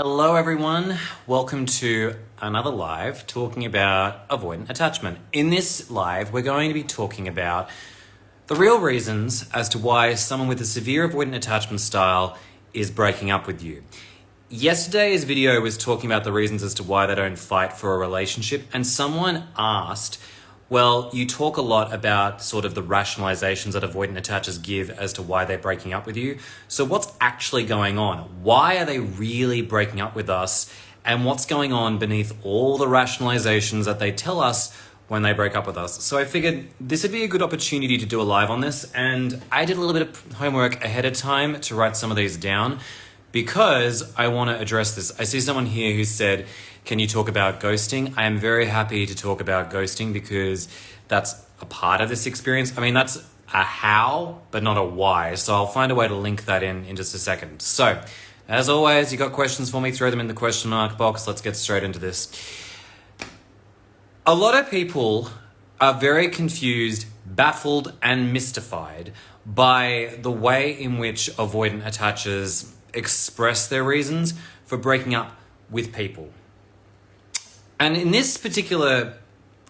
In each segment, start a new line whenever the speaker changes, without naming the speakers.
Hello everyone, welcome to another live talking about avoidant attachment. In this live, we're going to be talking about the real reasons as to why someone with a severe avoidant attachment style is breaking up with you. Yesterday's video was talking about the reasons as to why they don't fight for a relationship, and someone asked, well, you talk a lot about sort of the rationalizations that avoidant attachers give as to why they're breaking up with you. So what's actually going on? Why are they really breaking up with us? And what's going on beneath all the rationalizations that they tell us when they break up with us? So I figured this would be a good opportunity to do a live on this. And I did a little bit of homework ahead of time to write some of these down because I want to address this. I see someone here who said, can you talk about ghosting? I am very happy to talk about ghosting because that's a part of this experience. I mean, that's a how, but not a why. So I'll find a way to link that in just a second. So, as always, you got questions for me, throw them in the question mark box. Let's get straight into this. A lot of people are very confused, baffled, and mystified by the way in which avoidant attachers express their reasons for breaking up with people. And in this particular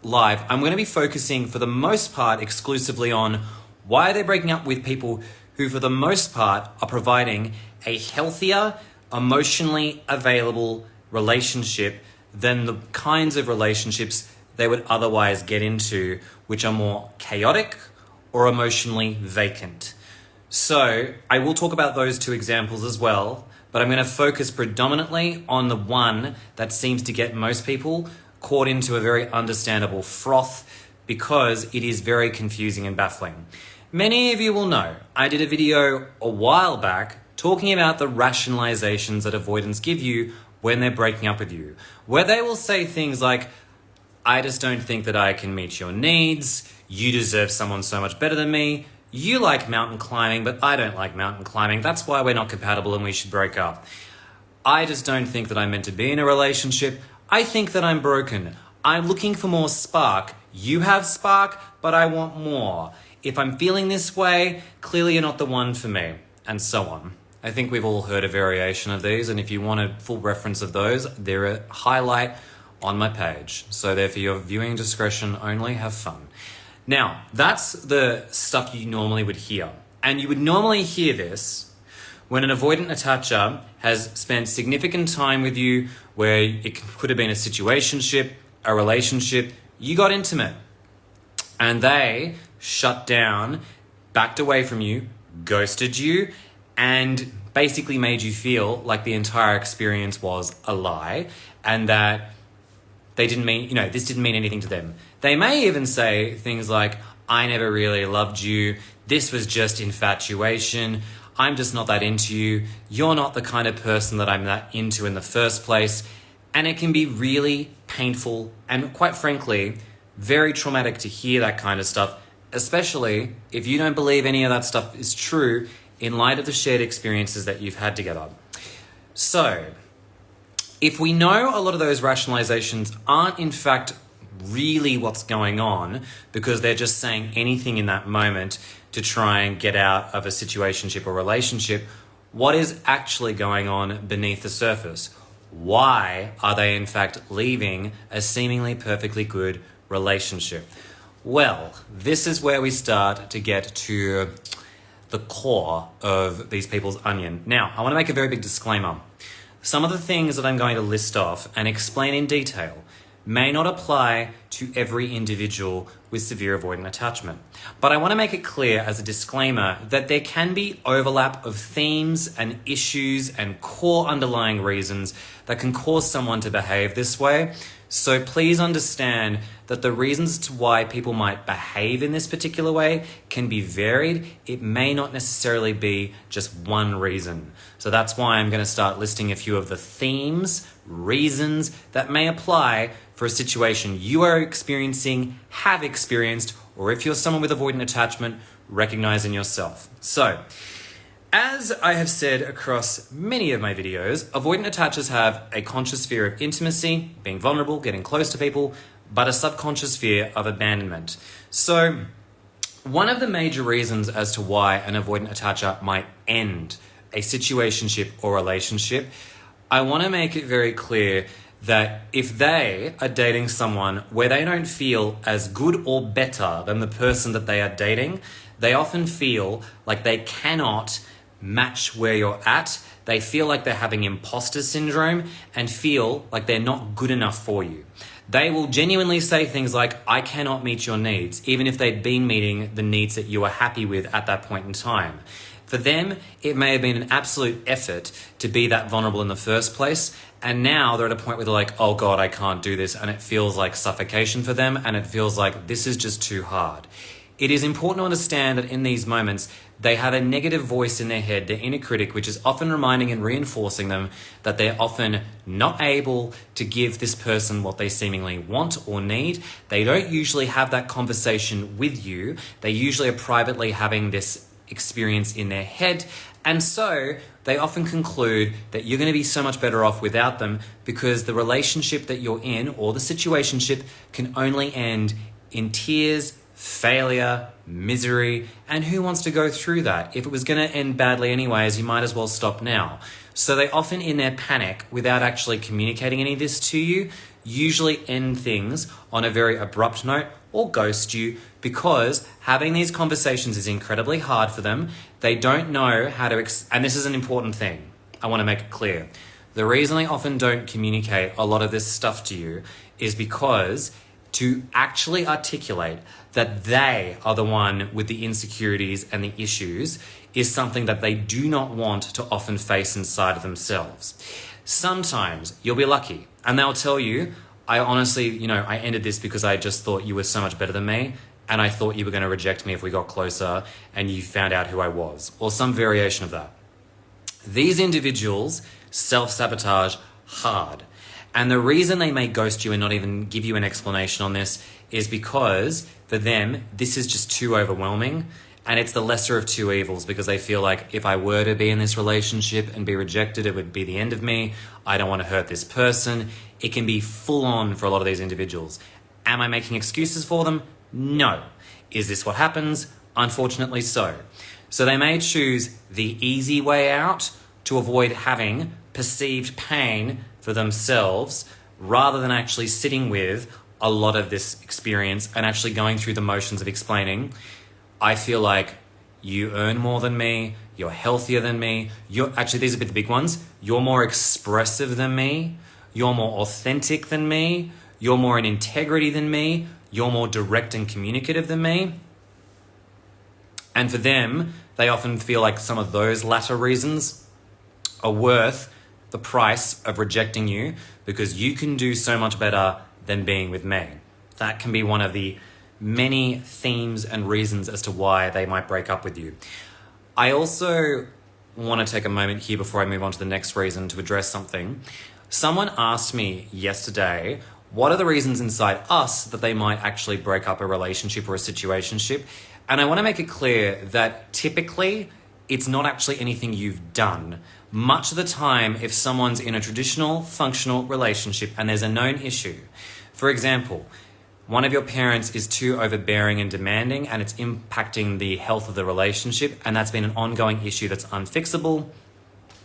live, I'm going to be focusing for the most part exclusively on why they're breaking up with people who for the most part are providing a healthier, emotionally available relationship than the kinds of relationships they would otherwise get into, which are more chaotic or emotionally vacant. So I will talk about those two examples as well, but I'm going to focus predominantly on the one that seems to get most people caught into a very understandable froth because it is very confusing and baffling. Many of you will know I did a video a while back talking about the rationalizations that avoidants give you when they're breaking up with you, where they will say things like, I just don't think that I can meet your needs, you deserve someone so much better than me, you like mountain climbing, but I don't like mountain climbing. That's why we're not compatible and we should break up. I just don't think that I'm meant to be in a relationship. I think that I'm broken. I'm looking for more spark. You have spark, but I want more. If I'm feeling this way, clearly you're not the one for me, and so on. I think we've all heard a variation of these, and if you want a full reference of those, they're a highlight on my page. So they're for your viewing discretion only. Have fun. Now, that's the stuff you normally would hear. And you would normally hear this when an avoidant attacher has spent significant time with you where it could have been a situationship, a relationship, you got intimate, and they shut down, backed away from you, ghosted you, and basically made you feel like the entire experience was a lie and that they didn't mean, this didn't mean anything to them. They may even say things like, I never really loved you, this was just infatuation, I'm just not that into you, you're not the kind of person that I'm that into in the first place. And it can be really painful and, quite frankly, very traumatic to hear that kind of stuff, especially if you don't believe any of that stuff is true in light of the shared experiences that you've had together. So, if we know a lot of those rationalizations aren't in fact really what's going on because they're just saying anything in that moment to try and get out of a situationship or relationship, what is actually going on beneath the surface? Why are they in fact leaving a seemingly perfectly good relationship? Well, this is where we start to get to the core of these people's onion. Now, I want to make a very big disclaimer. Some of the things that I'm going to list off and explain in detail may not apply to every individual with severe avoidant attachment. But I want to make it clear as a disclaimer that there can be overlap of themes and issues and core underlying reasons that can cause someone to behave this way. So please understand that the reasons to why people might behave in this particular way can be varied. It may not necessarily be just one reason. So that's why I'm going to start listing a few of the themes, reasons that may apply for a situation you are experiencing, have experienced, or if you're someone with avoidant attachment, recognize in yourself. So, as I have said across many of my videos, avoidant attachers have a conscious fear of intimacy, being vulnerable, getting close to people, but a subconscious fear of abandonment. So, one of the major reasons as to why an avoidant attacher might end a situationship or relationship I want to make it very clear that if they are dating someone where they don't feel as good or better than the person that they are dating, they often feel like they cannot match where you're at. They feel like they're having imposter syndrome and feel like they're not good enough for you. They will genuinely say things like, I cannot meet your needs, even if they'd been meeting the needs that you were happy with at that point in time. For them, it may have been an absolute effort to be that vulnerable in the first place, and now they're at a point where they're like, oh God, I can't do this, and it feels like suffocation for them, and it feels like this is just too hard. It is important to understand that in these moments, they have a negative voice in their head, their inner critic, which is often reminding and reinforcing them that they're often not able to give this person what they seemingly want or need. They don't usually have that conversation with you. They usually are privately having this experience in their head, and so they often conclude that you're going to be so much better off without them because the relationship that you're in or the situationship can only end in tears, failure, misery, and who wants to go through that? If it was going to end badly anyways, you might as well stop now. So they often, in their panic, without actually communicating any of this to you, usually end things on a very abrupt note or ghost you because having these conversations is incredibly hard for them. They don't know how to, and this is an important thing. I want to make it clear. The reason they often don't communicate a lot of this stuff to you is because to actually articulate that they are the one with the insecurities and the issues is something that they do not want to often face inside of themselves. Sometimes you'll be lucky and they'll tell you, I honestly, I ended this because I just thought you were so much better than me and I thought you were going to reject me if we got closer and you found out who I was, or some variation of that. These individuals self-sabotage hard. And the reason they may ghost you and not even give you an explanation on this is because for them, this is just too overwhelming. And it's the lesser of two evils because they feel like if I were to be in this relationship and be rejected, it would be the end of me. I don't want to hurt this person. It can be full on for a lot of these individuals. Am I making excuses for them? No. Is this what happens? Unfortunately so. So they may choose the easy way out to avoid having perceived pain for themselves rather than actually sitting with a lot of this experience and actually going through the motions of explaining, I feel like you earn more than me, you're healthier than me, these are a bit the big ones, you're more expressive than me, you're more authentic than me, you're more in integrity than me, you're more direct and communicative than me. And for them, they often feel like some of those latter reasons are worth the price of rejecting you because you can do so much better than being with me. That can be one of the many themes and reasons as to why they might break up with you. I also want to take a moment here before I move on to the next reason to address something. Someone asked me yesterday, what are the reasons inside us that they might actually break up a relationship or a situationship? And I want to make it clear that typically it's not actually anything you've done. Much of the time, if someone's in a traditional, functional relationship and there's a known issue, for example, one of your parents is too overbearing and demanding and it's impacting the health of the relationship and that's been an ongoing issue that's unfixable,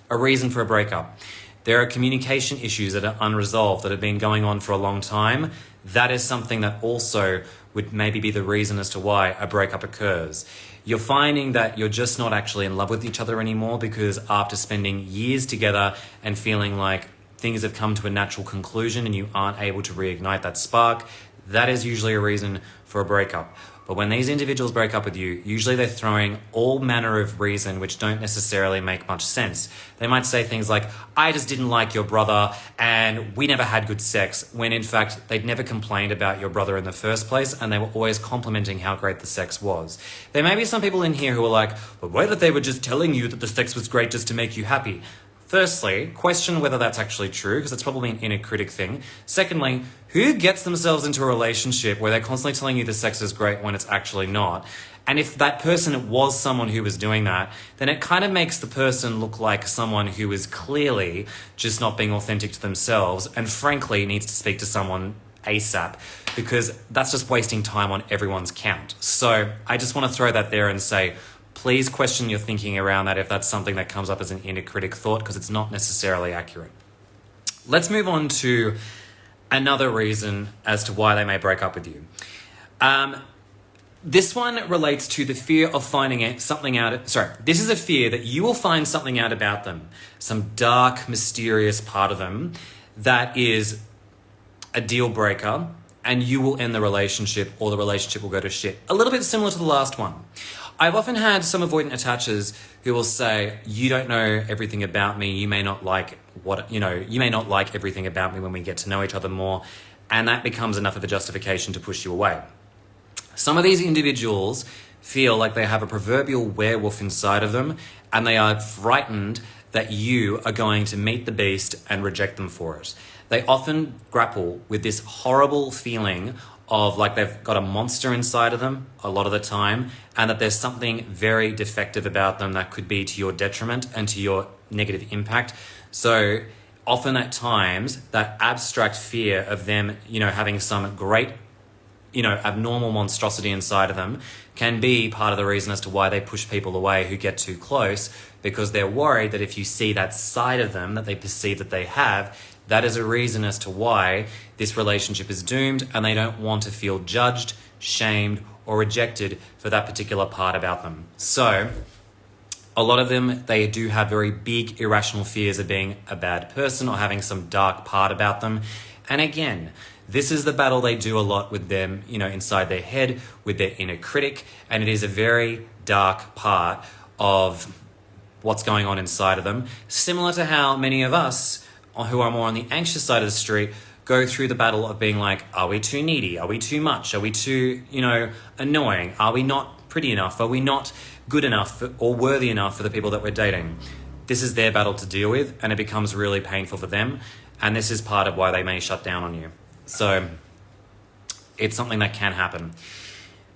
a reason for a breakup. There are communication issues that are unresolved that have been going on for a long time. That is something that also would maybe be the reason as to why a breakup occurs. You're finding that you're just not actually in love with each other anymore because after spending years together and feeling like things have come to a natural conclusion and you aren't able to reignite that spark, that is usually a reason for a breakup. But when these individuals break up with you, usually they're throwing all manner of reason which don't necessarily make much sense. They might say things like, I just didn't like your brother and we never had good sex, when in fact they'd never complained about your brother in the first place and they were always complimenting how great the sex was. There may be some people in here who are like, but wait, that they were just telling you that the sex was great just to make you happy. Firstly, question whether that's actually true, because it's probably an inner critic thing. Secondly, who gets themselves into a relationship where they're constantly telling you the sex is great when it's actually not? And if that person was someone who was doing that, then it kind of makes the person look like someone who is clearly just not being authentic to themselves and frankly needs to speak to someone ASAP, because that's just wasting time on everyone's count. So I just want to throw that there and say, please question your thinking around that if that's something that comes up as an inner critic thought, because it's not necessarily accurate. Let's move on to another reason as to why they may break up with you. This one relates to the fear of finding something out. This is a fear that you will find something out about them, some dark, mysterious part of them that is a deal breaker, and you will end the relationship or the relationship will go to shit. A little bit similar to the last one. I've often had some avoidant attachers who will say, you don't know everything about me. You may not like you may not like everything about me when we get to know each other more. And that becomes enough of a justification to push you away. Some of these individuals feel like they have a proverbial werewolf inside of them, and they are frightened that you are going to meet the beast and reject them for it. They often grapple with this horrible feeling of like they've got a monster inside of them a lot of the time, and that there's something very defective about them that could be to your detriment and to your negative impact. So often at times, that abstract fear of them, having some great, abnormal monstrosity inside of them can be part of the reason as to why they push people away who get too close, because they're worried that if you see that side of them that they perceive that they have, that is a reason as to why this relationship is doomed, and they don't want to feel judged, shamed, or rejected for that particular part about them. So a lot of them, they do have very big irrational fears of being a bad person or having some dark part about them. And again, this is the battle they do a lot with them, inside their head, with their inner critic. And it is a very dark part of what's going on inside of them. Similar to how many of us who are more on the anxious side of the street go through the battle of being like, are we too needy? Are we too much? Are we too, annoying? Are we not pretty enough? Are we not good enough or worthy enough for the people that we're dating? This is their battle to deal with, and it becomes really painful for them. And this is part of why they may shut down on you. So it's something that can happen.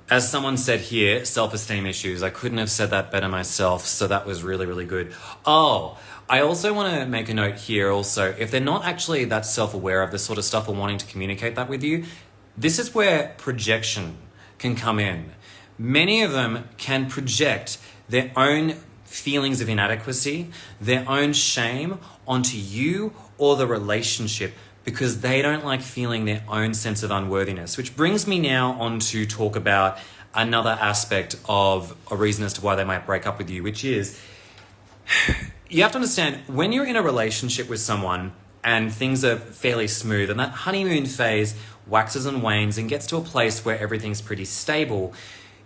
As someone said here, self-esteem issues. I couldn't have said that better myself, so that was really, really good. Oh, I also want to make a note here also, if they're not actually that self-aware of this sort of stuff or wanting to communicate that with you, this is where projection can come in. Many of them can project their own feelings of inadequacy, their own shame onto you or the relationship, because they don't like feeling their own sense of unworthiness, which brings me now on to talk about another aspect of a reason as to why they might break up with you, which is, you have to understand, when you're in a relationship with someone and things are fairly smooth and that honeymoon phase waxes and wanes and gets to a place where everything's pretty stable,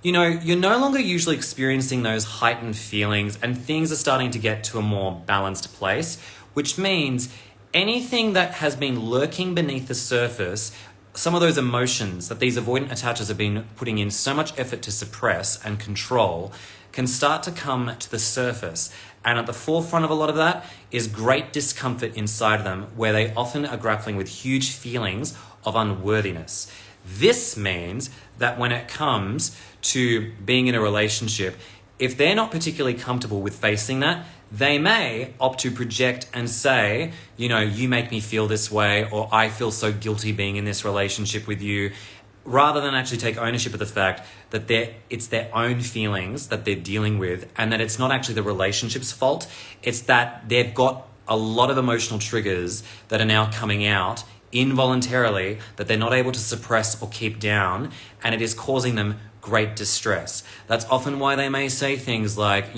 you're no longer usually experiencing those heightened feelings and things are starting to get to a more balanced place, which means anything that has been lurking beneath the surface, some of those emotions that these avoidant attachers have been putting in so much effort to suppress and control, can start to come to the surface. And at the forefront of a lot of that is great discomfort inside of them, where they often are grappling with huge feelings of unworthiness. This means that when it comes to being in a relationship, if they're not particularly comfortable with facing that, they may opt to project and say, you make me feel this way, or I feel so guilty being in this relationship with you, rather than actually take ownership of the fact that it's their own feelings that they're dealing with, and that it's not actually the relationship's fault. It's that they've got a lot of emotional triggers that are now coming out involuntarily that they're not able to suppress or keep down, and it is causing them great distress. That's often why they may say things like,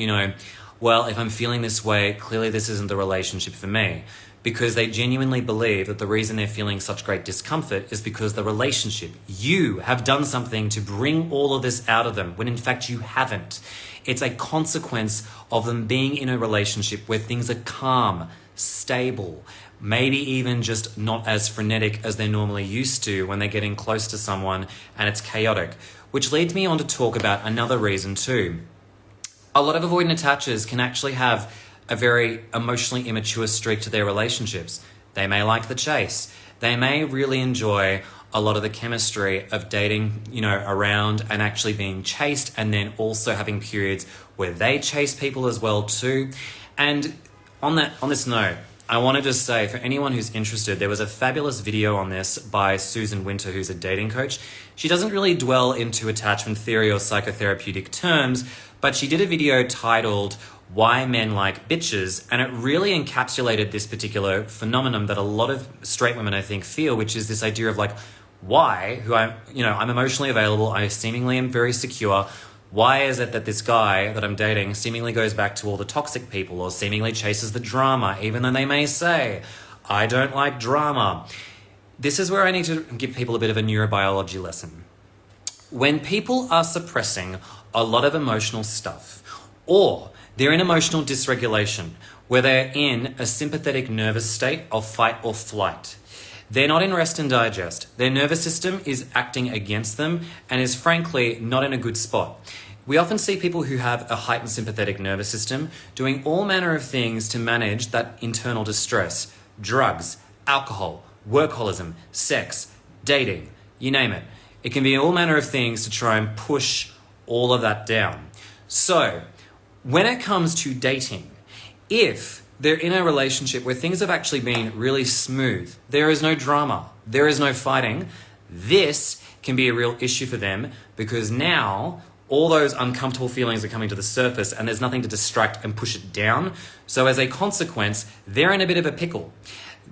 well, if I'm feeling this way, clearly this isn't the relationship for me. Because they genuinely believe that the reason they're feeling such great discomfort is because the relationship, you have done something to bring all of this out of them, when in fact you haven't. It's a consequence of them being in a relationship where things are calm, stable, maybe even just not as frenetic as they're normally used to when they're getting close to someone and it's chaotic. Which leads me on to talk about another reason too. A lot of avoidant attachers can actually have a very emotionally immature streak to their relationships. They may like the chase. They may really enjoy a lot of the chemistry of dating, around and actually being chased, and then also having periods where they chase people as well too. And on this note, I want to just say, for anyone who's interested, there was a fabulous video on this by Susan Winter, who's a dating coach. She doesn't really dwell into attachment theory or psychotherapeutic terms, but she did a video titled why men like bitches, and it really encapsulated this particular phenomenon that a lot of straight women, I think, feel, which is this idea of like, why, I'm emotionally available, I seemingly am very secure. Why is it that this guy that I'm dating seemingly goes back to all the toxic people or seemingly chases the drama, even though they may say, I don't like drama? This is where I need to give people a bit of a neurobiology lesson. When people are suppressing a lot of emotional stuff, or they're in emotional dysregulation, where they're in a sympathetic nervous state of fight or flight, they're not in rest and digest. Their nervous system is acting against them and is frankly not in a good spot. We often see people who have a heightened sympathetic nervous system doing all manner of things to manage that internal distress. Drugs, alcohol, workaholism, sex, dating, you name it. It can be all manner of things to try and push all of that down. So, when it comes to dating, if they're in a relationship where things have actually been really smooth, there is no drama, there is no fighting, this can be a real issue for them, because now all those uncomfortable feelings are coming to the surface and there's nothing to distract and push it down. So as a consequence, they're in a bit of a pickle.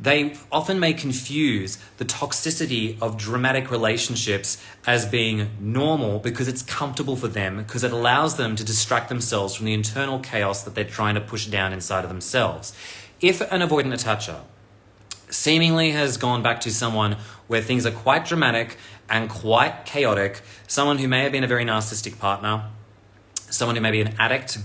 They often may confuse the toxicity of dramatic relationships as being normal because it's comfortable for them, because it allows them to distract themselves from the internal chaos that they're trying to push down inside of themselves. If an avoidant attacher seemingly has gone back to someone where things are quite dramatic and quite chaotic, someone who may have been a very narcissistic partner, someone who may be an addict,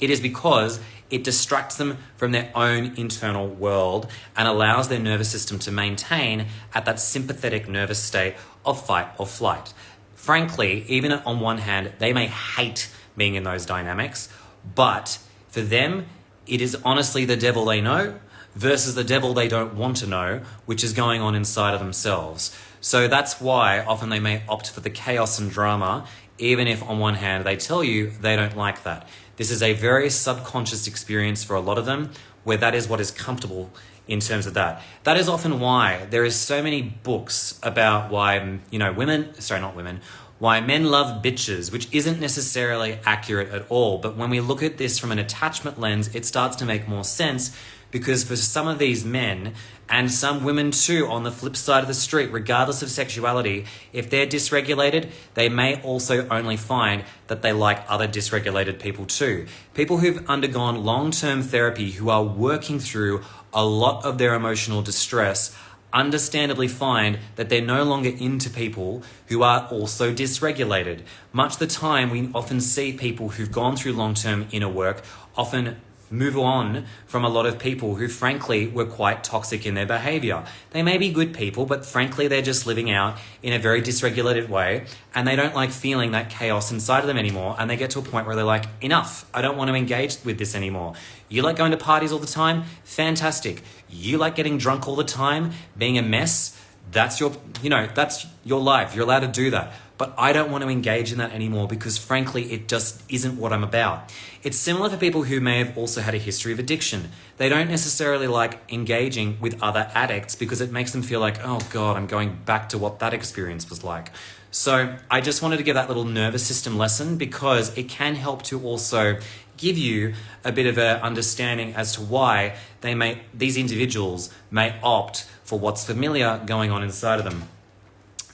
it is because it distracts them from their own internal world and allows their nervous system to maintain at that sympathetic nervous state of fight or flight. Frankly, even on one hand, they may hate being in those dynamics, but for them, it is honestly the devil they know versus the devil they don't want to know, which is going on inside of themselves. So that's why often they may opt for the chaos and drama, even if on one hand they tell you they don't like that. This is a very subconscious experience for a lot of them, where that is what is comfortable in terms of that. That is often why there is so many books about why, why men love bitches, which isn't necessarily accurate at all. But when we look at this from an attachment lens, it starts to make more sense, because for some of these men, and some women too on the flip side of the street, regardless of sexuality, if they're dysregulated, they may also only find that they like other dysregulated people too. People who've undergone long-term therapy, who are working through a lot of their emotional distress, understandably find that they're no longer into people who are also dysregulated. Much of the time, we often see people who've gone through long-term inner work often move on from a lot of people who frankly were quite toxic in their behavior. They may be good people, but frankly they're just living out in a very dysregulated way, and they don't like feeling that chaos inside of them anymore, and they get to a point where they're like, enough, I don't want to engage with this anymore. You like going to parties all the time? Fantastic. You like getting drunk all the time, being a mess? That's your life. You're allowed to do that. But I don't want to engage in that anymore, because frankly, it just isn't what I'm about. It's similar for people who may have also had a history of addiction. They don't necessarily like engaging with other addicts because it makes them feel like, oh God, I'm going back to what that experience was like. So I just wanted to give that little nervous system lesson, because it can help to also give you a bit of an understanding as to why these individuals may opt for what's familiar going on inside of them.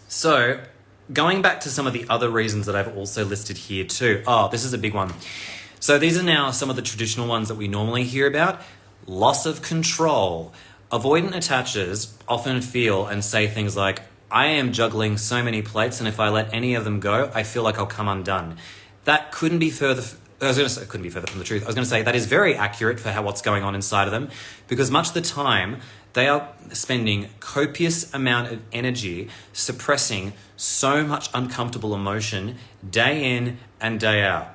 So, going back to some of the other reasons that I've also listed here too. Oh, this is a big one. So these are now some of the traditional ones that we normally hear about. Loss of control. Avoidant attachers often feel and say things like, I am juggling so many plates, and if I let any of them go, I feel like I'll come undone. That couldn't be further... it couldn't be further from the truth. I was going to say that is very accurate for what's going on inside of them, because much of the time they are spending copious amount of energy suppressing so much uncomfortable emotion day in and day out.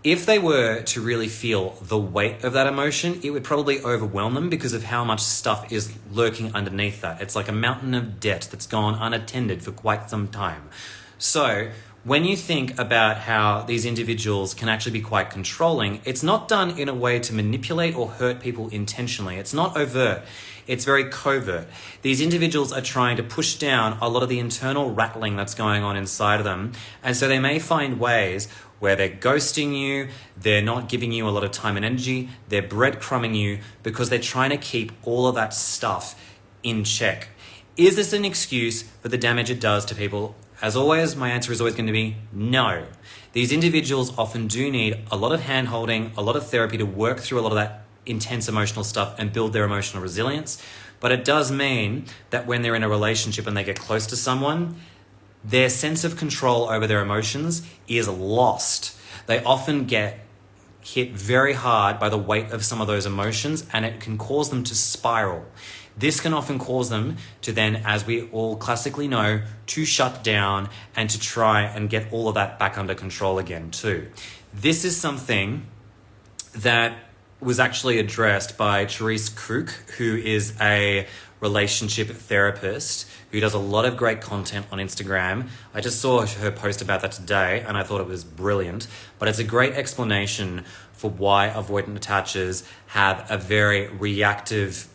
If they were to really feel the weight of that emotion, it would probably overwhelm them because of how much stuff is lurking underneath that. It's like a mountain of debt that's gone unattended for quite some time. So when you think about how these individuals can actually be quite controlling, it's not done in a way to manipulate or hurt people intentionally. It's not overt. It's very covert. These individuals are trying to push down a lot of the internal rattling that's going on inside of them. And so they may find ways where they're ghosting you, they're not giving you a lot of time and energy, they're breadcrumbing you because they're trying to keep all of that stuff in check. Is this an excuse for the damage it does to people? As always, my answer is always going to be no. These individuals often do need a lot of hand-holding, a lot of therapy to work through a lot of that intense emotional stuff and build their emotional resilience. But it does mean that when they're in a relationship and they get close to someone, their sense of control over their emotions is lost. They often get hit very hard by the weight of some of those emotions, and it can cause them to spiral. This can often cause them to then, as we all classically know, to shut down and to try and get all of that back under control again too. This is something that was actually addressed by Therese Cook, who is a relationship therapist who does a lot of great content on Instagram. I just saw her post about that today and I thought it was brilliant, but it's a great explanation for why avoidant attachers have a very reactive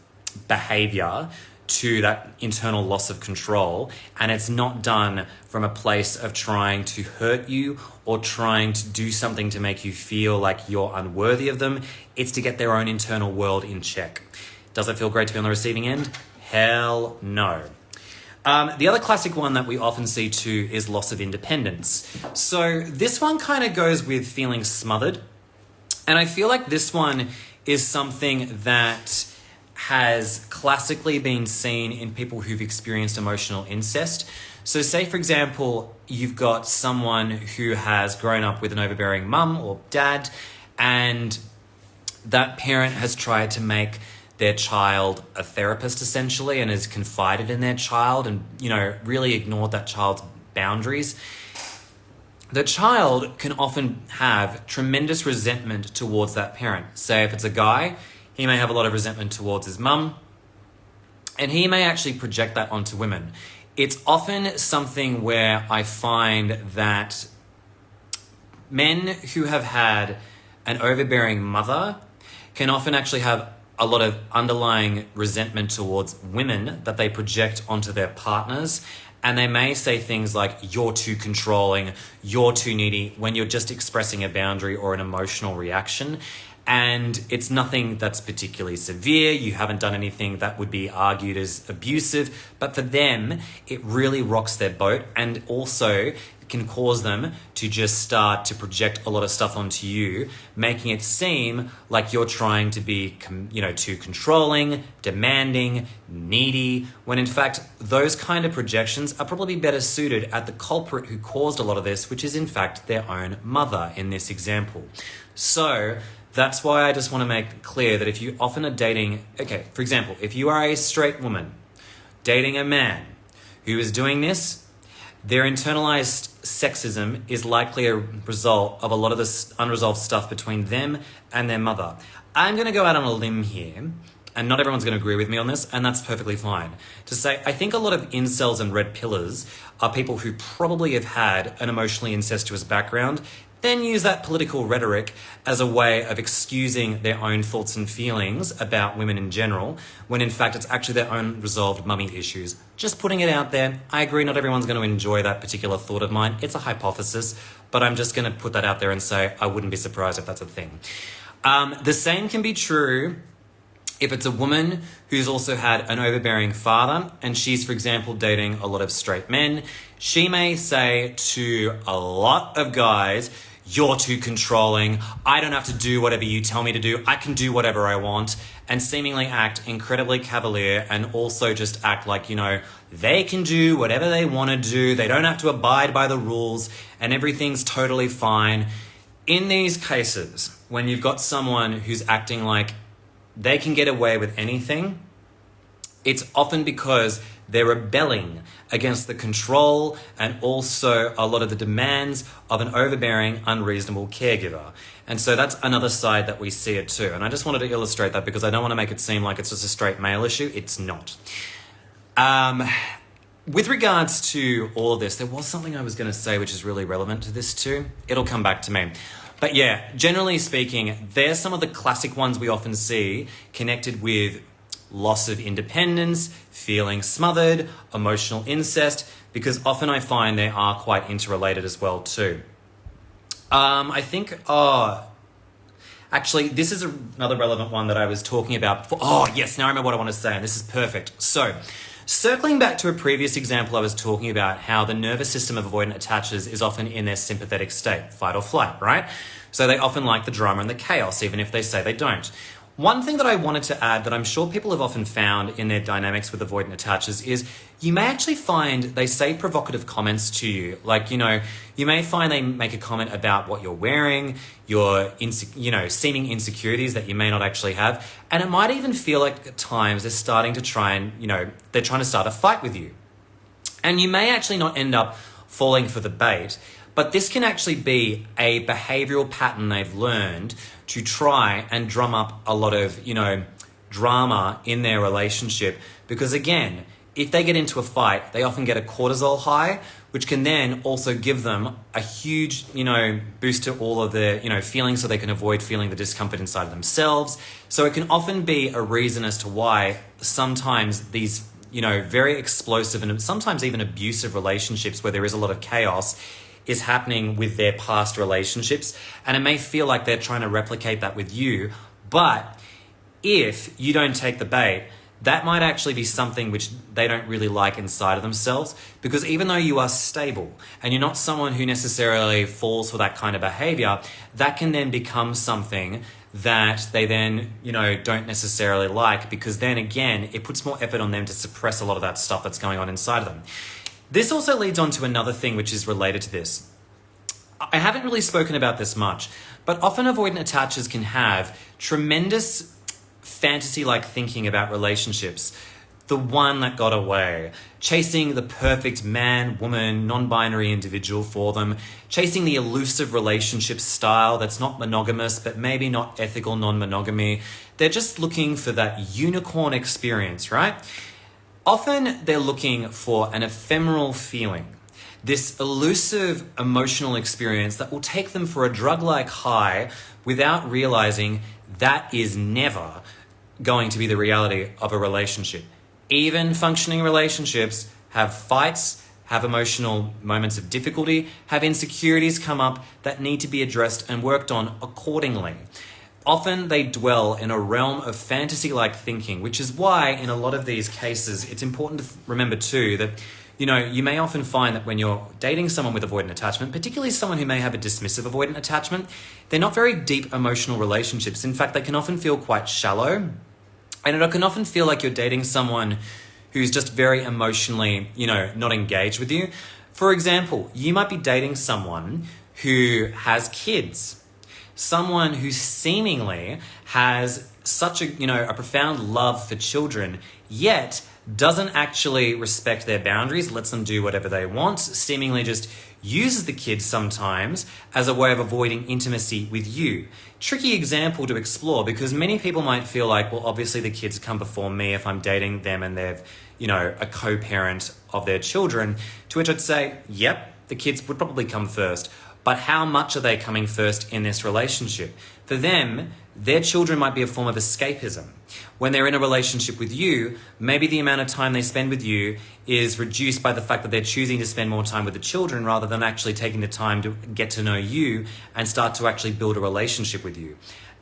behavior to that internal loss of control, and it's not done from a place of trying to hurt you or trying to do something to make you feel like you're unworthy of them. It's to get their own internal world in check. Does it feel great to be on the receiving end? Hell no. The other classic one that we often see too is loss of independence. So this one kind of goes with feeling smothered, and I feel like this one is something that has classically been seen in people who've experienced emotional incest. So say, for example, you've got someone who has grown up with an overbearing mum or dad, and that parent has tried to make their child a therapist essentially and has confided in their child and, really ignored that child's boundaries. The child can often have tremendous resentment towards that parent. Say if it's a guy, he may have a lot of resentment towards his mum, and he may actually project that onto women. It's often something where I find that men who have had an overbearing mother can often actually have a lot of underlying resentment towards women that they project onto their partners. And they may say things like, you're too controlling, you're too needy, when you're just expressing a boundary or an emotional reaction. And it's nothing that's particularly severe. You haven't done anything that would be argued as abusive. But for them, it really rocks their boat, and also can cause them to just start to project a lot of stuff onto you, making it seem like you're trying to be, too controlling, demanding, needy, when in fact, those kind of projections are probably better suited at the culprit who caused a lot of this, which is in fact their own mother in this example. So that's why I just want to make clear that if you often are dating, for example, if you are a straight woman dating a man who is doing this, their internalized sexism is likely a result of a lot of this unresolved stuff between them and their mother. I'm going to go out on a limb here, and not everyone's going to agree with me on this, and that's perfectly fine. To say, I think a lot of incels and red pillars are people who probably have had an emotionally incestuous background, then use that political rhetoric as a way of excusing their own thoughts and feelings about women in general, when in fact it's actually their own resolved mummy issues. Just putting it out there. I agree not everyone's going to enjoy that particular thought of mine. It's a hypothesis, but I'm just going to put that out there and say I wouldn't be surprised if that's a thing. The same can be true if it's a woman who's also had an overbearing father and she's, for example, dating a lot of straight men. She may say to a lot of guys, you're too controlling, I don't have to do whatever you tell me to do, I can do whatever I want, and seemingly act incredibly cavalier and also just act like, they can do whatever they want to do, they don't have to abide by the rules, and everything's totally fine. In these cases, when you've got someone who's acting like they can get away with anything, it's often because they're rebelling against the control and also a lot of the demands of an overbearing, unreasonable caregiver. And so that's another side that we see it too. And I just wanted to illustrate that because I don't want to make it seem like it's just a straight male issue. It's not. With regards to all of this, there was something I was going to say which is really relevant to this too. It'll come back to me. But yeah, generally speaking, there's some of the classic ones we often see connected with loss of independence, feeling smothered, emotional incest, because often I find they are quite interrelated as well too. I think, actually, this is another relevant one that I was talking about before. Oh, yes, now I remember what I want to say, and this is perfect. So, circling back to a previous example I was talking about, how the nervous system of avoidant attachers is often in their sympathetic state, fight or flight, right? So they often like the drama and the chaos, even if they say they don't. One thing that I wanted to add that I'm sure people have often found in their dynamics with avoidant attachers is you may actually find they say provocative comments to you. Like, you may find they make a comment about what you're wearing, your seeming insecurities that you may not actually have. And it might even feel like at times they're starting to try and, they're trying to start a fight with you. And you may actually not end up falling for the bait, but this can actually be a behavioral pattern they've learned to try and drum up a lot of, drama in their relationship. Because again, if they get into a fight, they often get a cortisol high, which can then also give them a huge, boost to all of their, feelings, so they can avoid feeling the discomfort inside of themselves. So it can often be a reason as to why sometimes these, very explosive and sometimes even abusive relationships where there is a lot of chaos is happening with their past relationships. And it may feel like they're trying to replicate that with you. But if you don't take the bait, that might actually be something which they don't really like inside of themselves. Because even though you are stable and you're not someone who necessarily falls for that kind of behavior, that can then become something that they then, don't necessarily like, because then again, it puts more effort on them to suppress a lot of that stuff that's going on inside of them. This also leads on to another thing which is related to this. I haven't really spoken about this much, but often avoidant attachers can have tremendous fantasy-like thinking about relationships. The one that got away, chasing the perfect man, woman, non-binary individual for them, chasing the elusive relationship style that's not monogamous, but maybe not ethical non-monogamy. They're just looking for that unicorn experience, right? Often they're looking for an ephemeral feeling, this elusive emotional experience that will take them for a drug-like high without realizing that is never going to be the reality of a relationship. Even functioning relationships have fights, have emotional moments of difficulty, have insecurities come up that need to be addressed and worked on accordingly. Often they dwell in a realm of fantasy-like thinking, which is why in a lot of these cases, it's important to remember too that, you may often find that when you're dating someone with avoidant attachment, particularly someone who may have a dismissive avoidant attachment, they're not very deep emotional relationships. In fact, they can often feel quite shallow. And it can often feel like you're dating someone who's just very emotionally, not engaged with you. For example, you might be dating someone who has kids, someone who seemingly has such a profound love for children, yet doesn't actually respect their boundaries, lets them do whatever they want, seemingly just uses the kids sometimes as a way of avoiding intimacy with you. Tricky example to explore, because many people might feel like, well, obviously the kids come before me if I'm dating them and they're, a co-parent of their children, to which I'd say, yep, the kids would probably come first. But how much are they coming first in this relationship? For them, their children might be a form of escapism. When they're in a relationship with you, maybe the amount of time they spend with you is reduced by the fact that they're choosing to spend more time with the children rather than actually taking the time to get to know you and start to actually build a relationship with you.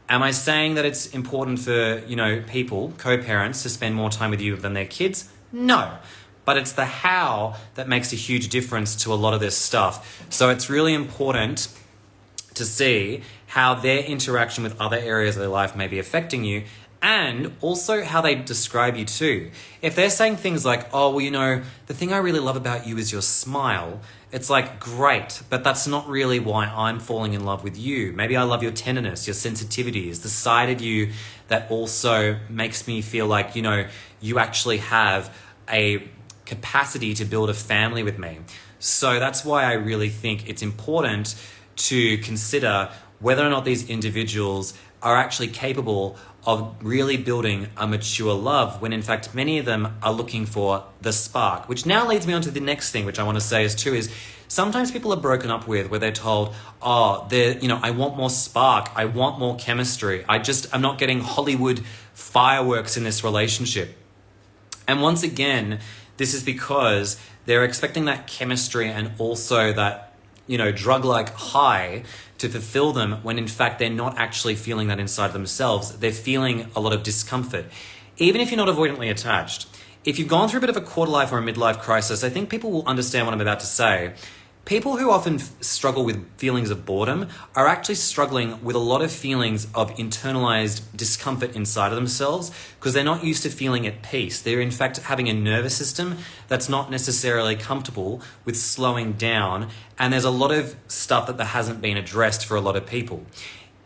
Am I saying that it's important for, people, co-parents, to spend more time with you than their kids? No. But it's the how that makes a huge difference to a lot of this stuff. So it's really important to see how their interaction with other areas of their life may be affecting you, and also how they describe you too. If they're saying things like, oh, well, the thing I really love about you is your smile, it's like, great, but that's not really why I'm falling in love with you. Maybe I love your tenderness, your sensitivities, the side of you that also makes me feel like, you actually have a capacity to build a family with me. So that's why I really think it's important to consider whether or not these individuals are actually capable of really building a mature love, when in fact many of them are looking for the spark. Which now leads me on to the next thing, which I want to say is sometimes people are broken up with where they're told, I want more spark, I want more chemistry, I'm not getting Hollywood fireworks in this relationship. And once again, this is because they're expecting that chemistry and also that drug-like high to fulfill them when in fact they're not actually feeling that inside themselves. They're feeling a lot of discomfort. Even if you're not avoidantly attached, if you've gone through a bit of a quarter life or a midlife crisis, I think people will understand what I'm about to say. People who often struggle with feelings of boredom are actually struggling with a lot of feelings of internalized discomfort inside of themselves because they're not used to feeling at peace. They're in fact having a nervous system that's not necessarily comfortable with slowing down, and there's a lot of stuff that hasn't been addressed for a lot of people.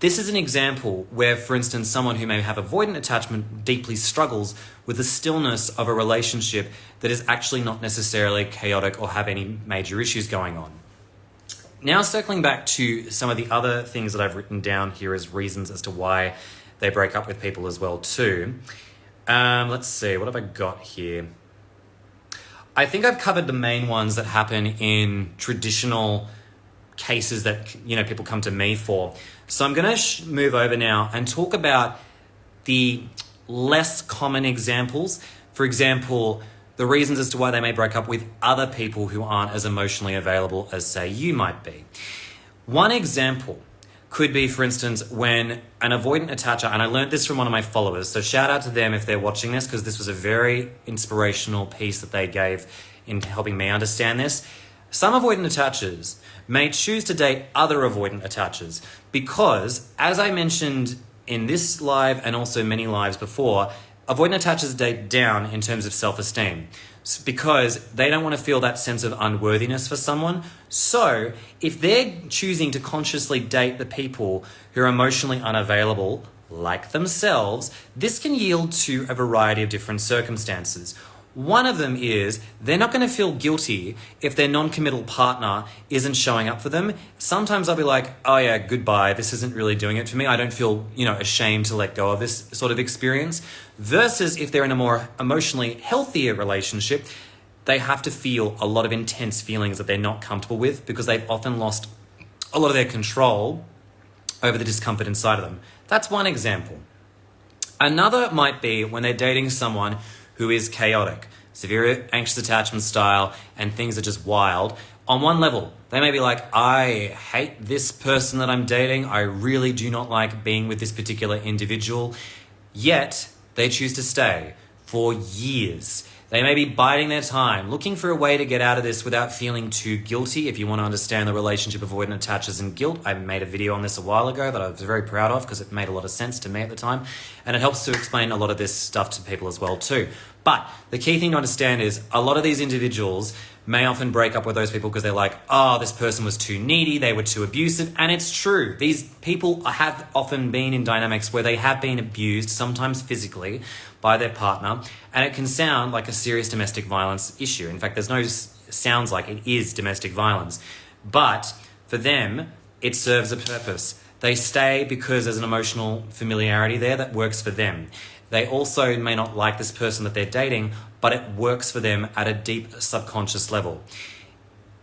This is an example where, for instance, someone who may have avoidant attachment deeply struggles with the stillness of a relationship that is actually not necessarily chaotic or have any major issues going on. Now, circling back to some of the other things that I've written down here as reasons as to why they break up with people as well too. Let's see, what have I got here? I think I've covered the main ones that happen in traditional cases that people come to me for. So I'm going to move over now and talk about the less common examples. For example, the reasons as to why they may break up with other people who aren't as emotionally available as, say, you might be. One example could be, for instance, when an avoidant attacher, and I learned this from one of my followers, so shout out to them if they're watching this, because this was a very inspirational piece that they gave in helping me understand this. Some avoidant attachers may choose to date other avoidant attachers because, as I mentioned in this live and also many lives before, avoidant attachers date down in terms of self-esteem because they don't want to feel that sense of unworthiness for someone. So if they're choosing to consciously date the people who are emotionally unavailable, like themselves, this can yield to a variety of different circumstances. One of them is they're not going to feel guilty if their non-committal partner isn't showing up for them. Sometimes I'll be like, oh yeah, goodbye, this isn't really doing it for me. I don't feel, ashamed to let go of this sort of experience. Versus if they're in a more emotionally healthier relationship, they have to feel a lot of intense feelings that they're not comfortable with because they've often lost a lot of their control over the discomfort inside of them. That's one example. Another might be when they're dating someone who is chaotic, severe anxious attachment style, and things are just wild. On one level, they may be like, I hate this person that I'm dating. I really do not like being with this particular individual. Yet, they choose to stay for years. They may be biding their time, looking for a way to get out of this without feeling too guilty. If you want to understand the relationship avoidant attachers and guilt, I made a video on this a while ago that I was very proud of because it made a lot of sense to me at the time. And it helps to explain a lot of this stuff to people as well too. But the key thing to understand is a lot of these individuals may often break up with those people because they're like, oh, this person was too needy, they were too abusive. And it's true. These people have often been in dynamics where they have been abused, sometimes physically, by their partner. And it can sound like a serious domestic violence issue. In fact, sounds like it is domestic violence. But for them, it serves a purpose. They stay because there's an emotional familiarity there that works for them. They also may not like this person that they're dating, but it works for them at a deep subconscious level.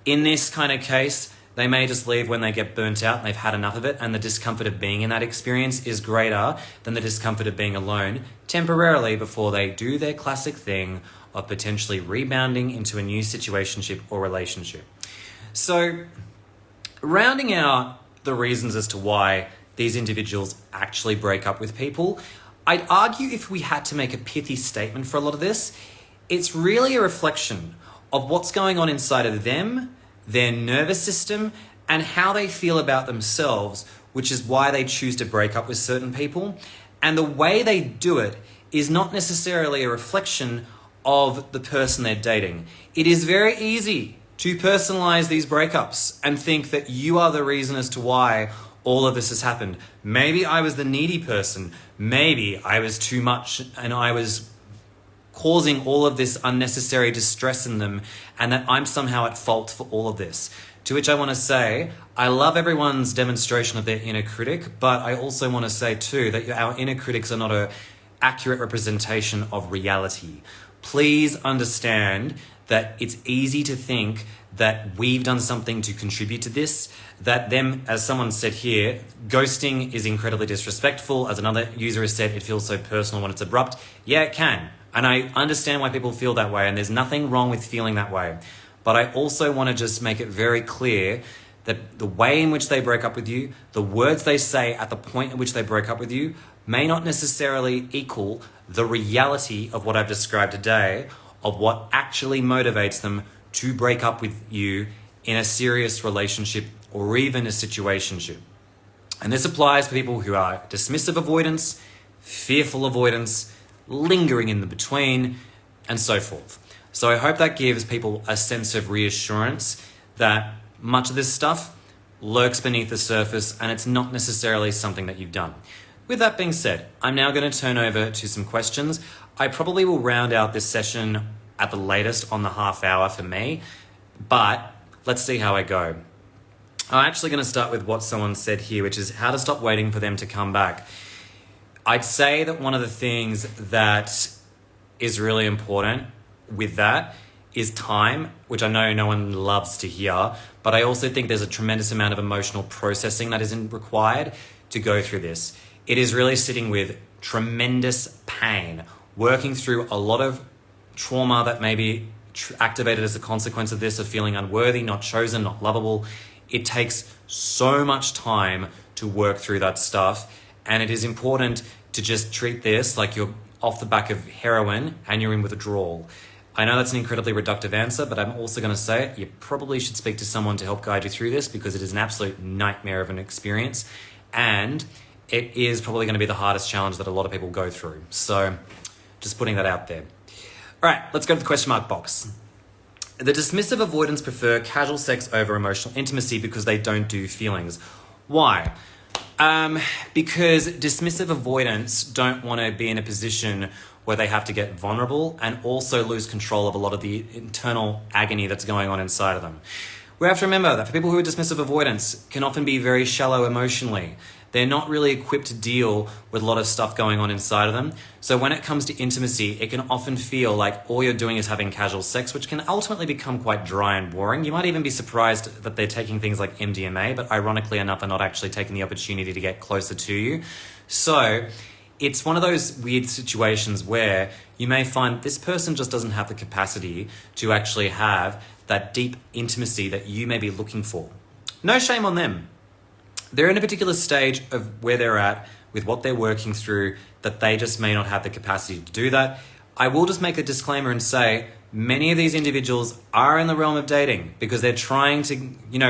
In this kind of case, they may just leave when they get burnt out and they've had enough of it, and the discomfort of being in that experience is greater than the discomfort of being alone temporarily before they do their classic thing of potentially rebounding into a new situationship or relationship. So, rounding out the reasons as to why these individuals actually break up with people, I'd argue if we had to make a pithy statement for a lot of this, it's really a reflection of what's going on inside of them, their nervous system, and how they feel about themselves, which is why they choose to break up with certain people. And the way they do it is not necessarily a reflection of the person they're dating. It is very easy to personalize these breakups and think that you are the reason as to why all of this has happened. Maybe I was the needy person. Maybe I was too much and I was causing all of this unnecessary distress in them, and that I'm somehow at fault for all of this. To which I want to say, I love everyone's demonstration of their inner critic, but I also want to say too that our inner critics are not an accurate representation of reality. Please understand that it's easy to think that we've done something to contribute to this, that them, as someone said here, ghosting is incredibly disrespectful. As another user has said, it feels so personal when it's abrupt. Yeah, it can. And I understand why people feel that way, and there's nothing wrong with feeling that way. But I also want to just make it very clear that the way in which they break up with you, the words they say at the point at which they break up with you, may not necessarily equal the reality of what I've described today, of what actually motivates them to break up with you in a serious relationship or even a situationship. And this applies to people who are dismissive avoidance, fearful avoidance, lingering in the between, and so forth. So I hope that gives people a sense of reassurance that much of this stuff lurks beneath the surface and it's not necessarily something that you've done. With that being said, I'm now going to turn over to some questions. I probably will round out this session at the latest on the half hour for me, but let's see how I go. I'm actually going to start with what someone said here, which is how to stop waiting for them to come back. I'd say that one of the things that is really important with that is time, which I know no one loves to hear, but I also think there's a tremendous amount of emotional processing that isn't required to go through this. It is really sitting with tremendous pain, working through a lot of trauma that may be activated as a consequence of this, of feeling unworthy, not chosen, not lovable. It takes so much time to work through that stuff, and it is important to just treat this like you're off the back of heroin and you're in withdrawal. I know that's an incredibly reductive answer, but I'm also going to say it. You probably should speak to someone to help guide you through this because it is an absolute nightmare of an experience, and it is probably going to be the hardest challenge that a lot of people go through. So just putting that out there. All right, let's go to the question mark box. The dismissive avoidants prefer casual sex over emotional intimacy because they don't do feelings. Why? Because dismissive avoidants don't want to be in a position where they have to get vulnerable and also lose control of a lot of the internal agony that's going on inside of them. We have to remember that for people who are dismissive avoidants can often be very shallow emotionally. They're not really equipped to deal with a lot of stuff going on inside of them. So when it comes to intimacy, it can often feel like all you're doing is having casual sex, which can ultimately become quite dry and boring. You might even be surprised that they're taking things like MDMA, but ironically enough, are not actually taking the opportunity to get closer to you. So it's one of those weird situations where you may find this person just doesn't have the capacity to actually have that deep intimacy that you may be looking for. No shame on them. They're in a particular stage of where they're at with what they're working through that they just may not have the capacity to do that. I will just make a disclaimer and say many of these individuals are in the realm of dating because they're trying to,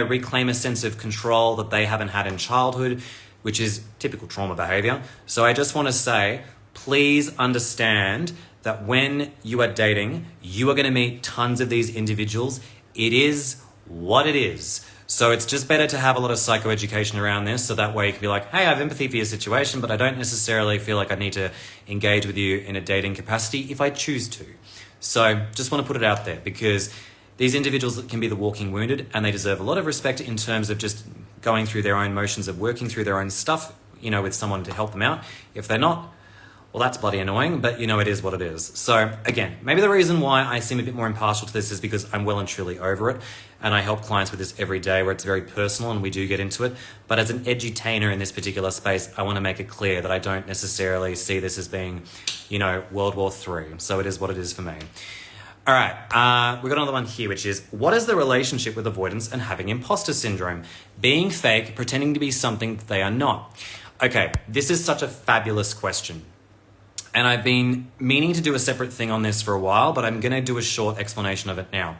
reclaim a sense of control that they haven't had in childhood, which is typical trauma behavior. So I just want to say, please understand that when you are dating, you are going to meet tons of these individuals. It is what it is. So it's just better to have a lot of psychoeducation around this, so that way you can be like, hey, I have empathy for your situation, but I don't necessarily feel like I need to engage with you in a dating capacity if I choose to. So just want to put it out there because these individuals can be the walking wounded and they deserve a lot of respect in terms of just going through their own motions of working through their own stuff, with someone to help them out. If they're not, well, that's bloody annoying, but it is what it is. So again, maybe the reason why I seem a bit more impartial to this is because I'm well and truly over it. And I help clients with this every day where it's very personal and we do get into it. But as an edutainer in this particular space, I want to make it clear that I don't necessarily see this as being, World War III. So it is what it is for me. All right, we've got another one here, which is, what is the relationship with avoidance and having imposter syndrome? Being fake, pretending to be something that they are not. Okay, this is such a fabulous question. And I've been meaning to do a separate thing on this for a while, but I'm going to do a short explanation of it now.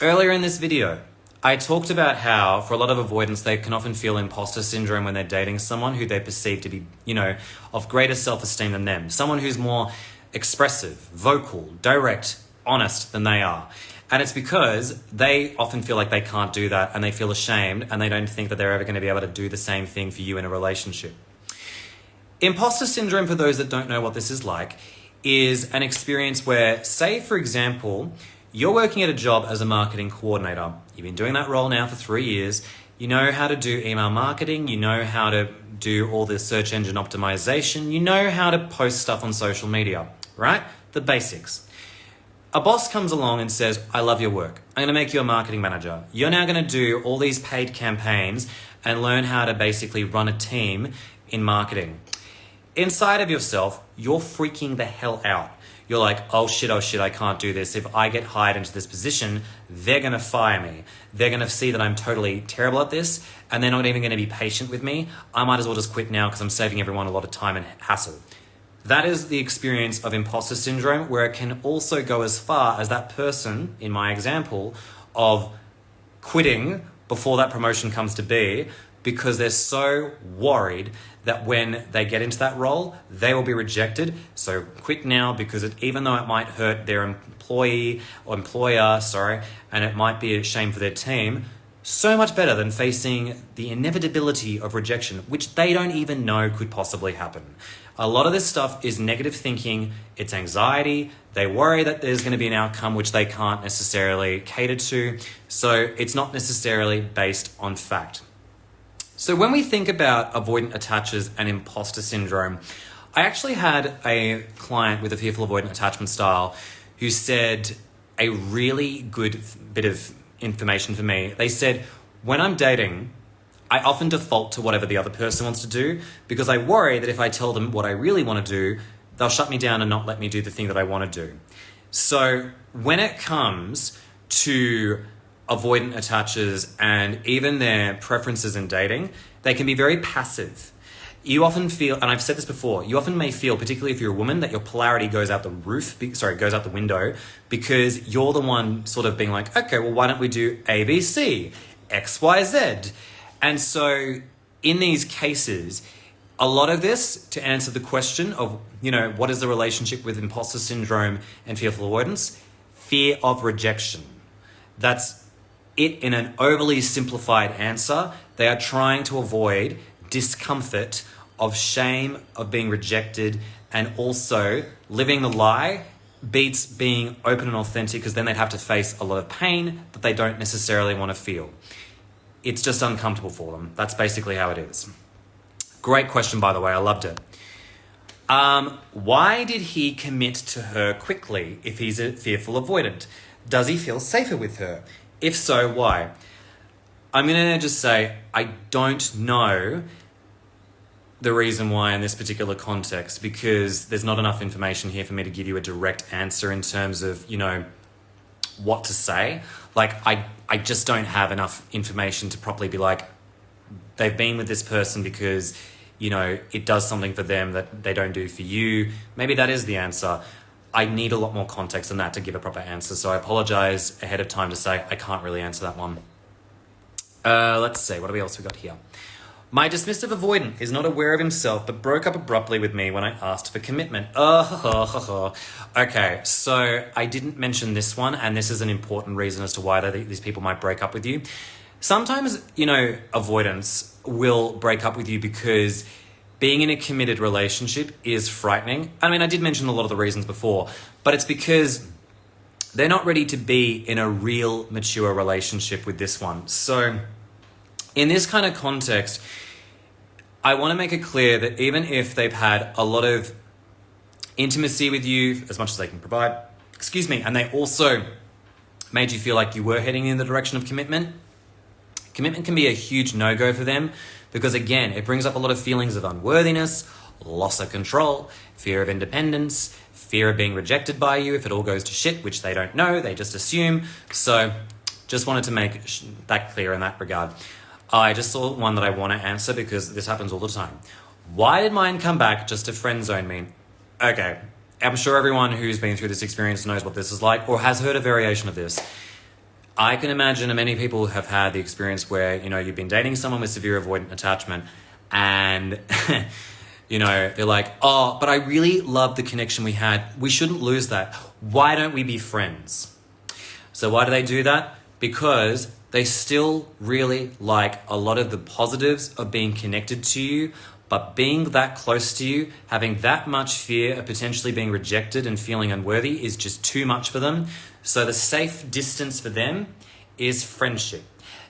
Earlier in this video, I talked about how for a lot of avoidants, they can often feel imposter syndrome when they're dating someone who they perceive to be, of greater self-esteem than them. Someone who's more expressive, vocal, direct, honest than they are. And it's because they often feel like they can't do that and they feel ashamed and they don't think that they're ever going to be able to do the same thing for you in a relationship. Imposter syndrome, for those that don't know what this is like, is an experience where, say, for example, you're working at a job as a marketing coordinator. You've been doing that role now for 3 years. You know how to do email marketing. You know how to do all the search engine optimization. You know how to post stuff on social media, right? The basics. A boss comes along and says, I love your work. I'm going to make you a marketing manager. You're now going to do all these paid campaigns and learn how to basically run a team in marketing. Inside of yourself, you're freaking the hell out. you're like, oh shit, I can't do this. If I get hired into this position, they're going to fire me. They're going to see that I'm totally terrible at this, and they're not even going to be patient with me. I might as well just quit now because I'm saving everyone a lot of time and hassle. That is the experience of imposter syndrome, where it can also go as far as that person, in my example, of quitting before that promotion comes to be because they're so worried that when they get into that role, they will be rejected. So quit now because even though it might hurt their employer, and it might be a shame for their team, so much better than facing the inevitability of rejection, which they don't even know could possibly happen. A lot of this stuff is negative thinking, it's anxiety, they worry that there's going to be an outcome which they can't necessarily cater to, so it's not necessarily based on fact. So when we think about avoidant attachers and imposter syndrome, I actually had a client with a fearful avoidant attachment style who said a really good bit of information for me. They said, when I'm dating, I often default to whatever the other person wants to do because I worry that if I tell them what I really want to do, they'll shut me down and not let me do the thing that I want to do. So when it comes to avoidant attachers and even their preferences in dating, they can be very passive. You often feel, and I've said this before, you often may feel, particularly if you're a woman, that your polarity goes out the window because you're the one sort of being like, okay, well, why don't we do A, B, C, X, Y, Z? And so in these cases, a lot of this, to answer the question of, what is the relationship with imposter syndrome and fearful avoidance? Fear of rejection. That's it in an overly simplified answer. They are trying to avoid discomfort of shame of being rejected, and also living the lie beats being open and authentic because then they'd have to face a lot of pain that they don't necessarily want to feel. It's just uncomfortable for them. That's basically how it is. Great question, by the way. I loved it. Why did he commit to her quickly if he's a fearful avoidant? Does he feel safer with her? If so, why? I'm going to just say I don't know the reason why in this particular context, because there's not enough information here for me to give you a direct answer in terms of, what to say. Like, I just don't have enough information to properly be like, they've been with this person because, it does something for them that they don't do for you. Maybe that is the answer. I need a lot more context than that to give a proper answer. So I apologize ahead of time to say I can't really answer that one. Let's see, what else we got here? My dismissive avoidant is not aware of himself, but broke up abruptly with me when I asked for commitment. Okay, so I didn't mention this one, and this is an important reason as to why these people might break up with you. Sometimes, avoidance will break up with you because being in a committed relationship is frightening. I mean, I did mention a lot of the reasons before, but it's because they're not ready to be in a real mature relationship with this one. So in this kind of context, I want to make it clear that even if they've had a lot of intimacy with you, as much as they can provide, and they also made you feel like you were heading in the direction of commitment can be a huge no-go for them because, again, it brings up a lot of feelings of unworthiness, loss of control, fear of independence, fear of being rejected by you if it all goes to shit, which they don't know, they just assume. So just wanted to make that clear in that regard. I just saw one that I want to answer because this happens all the time. Why did mine come back just to friend zone me? Okay, I'm sure everyone who's been through this experience knows what this is like or has heard a variation of this. I can imagine many people have had the experience where, you've been dating someone with severe avoidant attachment and, they're like, oh, but I really love the connection we had. We shouldn't lose that. Why don't we be friends? So why do they do that? Because they still really like a lot of the positives of being connected to you, but being that close to you, having that much fear of potentially being rejected and feeling unworthy is just too much for them. So the safe distance for them is friendship.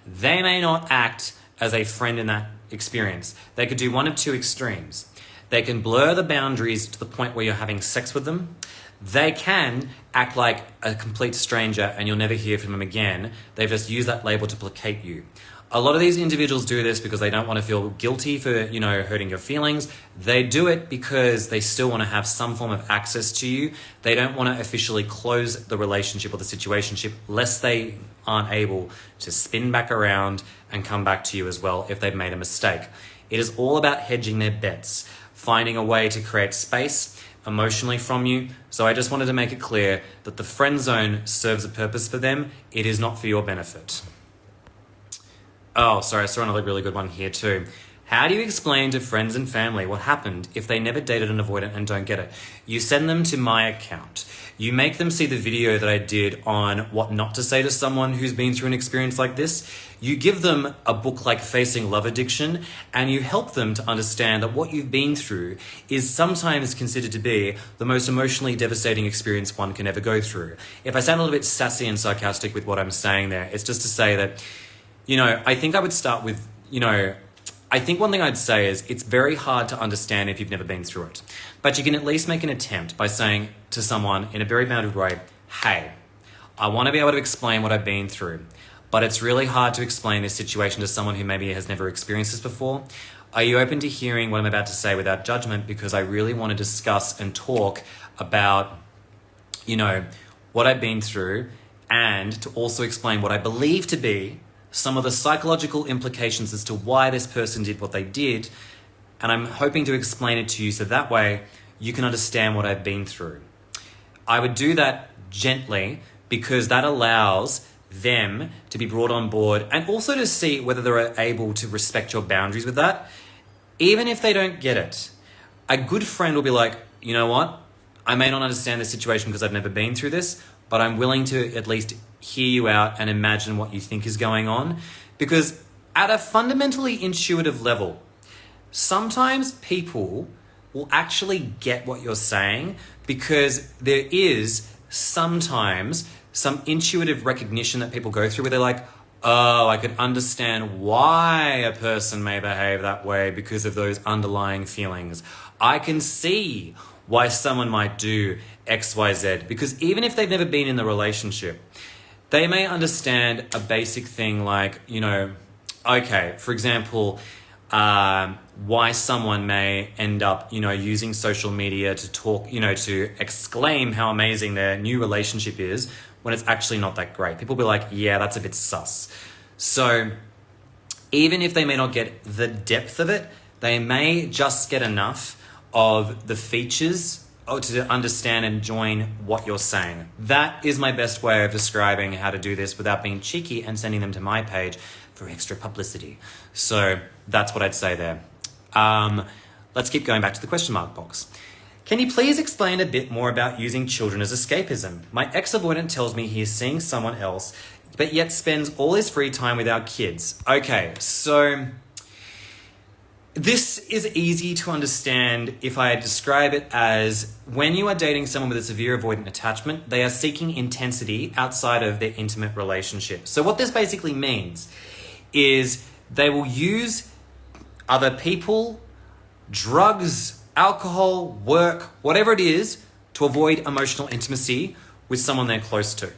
They may not act as a friend in that experience. They could do one of two extremes. They can blur the boundaries to the point where you're having sex with them. They can act like a complete stranger and you'll never hear from them again. They've just used that label to placate you. A lot of these individuals do this because they don't want to feel guilty for, hurting your feelings. They do it because they still want to have some form of access to you. They don't want to officially close the relationship or the situationship lest they aren't able to spin back around and come back to you as well if they've made a mistake. It is all about hedging their bets, finding a way to create space emotionally from you. So I just wanted to make it clear that the friend zone serves a purpose for them. It is not for your benefit. Oh, sorry, I saw another really good one here too. How do you explain to friends and family what happened if they never dated an avoidant and don't get it? You send them to my account. You make them see the video that I did on what not to say to someone who's been through an experience like this. You give them a book like Facing Love Addiction, and you help them to understand that what you've been through is sometimes considered to be the most emotionally devastating experience one can ever go through. If I sound a little bit sassy and sarcastic with what I'm saying there, it's just to say that, I think I would start with, I think one thing I'd say is it's very hard to understand if you've never been through it. But you can at least make an attempt by saying to someone in a very bounded way, hey, I want to be able to explain what I've been through, but it's really hard to explain this situation to someone who maybe has never experienced this before. Are you open to hearing what I'm about to say without judgment? Because I really want to discuss and talk about, what I've been through, and to also explain what I believe to be some of the psychological implications as to why this person did what they did. And I'm hoping to explain it to you so that way you can understand what I've been through. I would do that gently because that allows them to be brought on board and also to see whether they're able to respect your boundaries with that. Even if they don't get it, a good friend will be like, you know what? I may not understand this situation because I've never been through this, but I'm willing to at least hear you out and imagine what you think is going on. Because at a fundamentally intuitive level, sometimes people will actually get what you're saying because there is sometimes some intuitive recognition that people go through where they're like, oh, I could understand why a person may behave that way because of those underlying feelings. I can see why someone might do X, Y, Z, because even if they've never been in the relationship, they may understand a basic thing like, okay, for example, why someone may end up, using social media to talk, to exclaim how amazing their new relationship is when it's actually not that great. People will be like, yeah, that's a bit sus. So even if they may not get the depth of it, they may just get enough of the features to understand and join what you're saying. That is my best way of describing how to do this without being cheeky and sending them to my page for extra publicity. So that's what I'd say there. Let's keep going back to the question mark box. Can you please explain a bit more about using children as escapism? My ex-avoidant tells me he is seeing someone else, but yet spends all his free time with our kids. Okay, so this is easy to understand if I describe it as when you are dating someone with a severe avoidant attachment, they are seeking intensity outside of their intimate relationship. So what this basically means is they will use other people, drugs, alcohol, work, whatever it is, to avoid emotional intimacy with someone they're close to.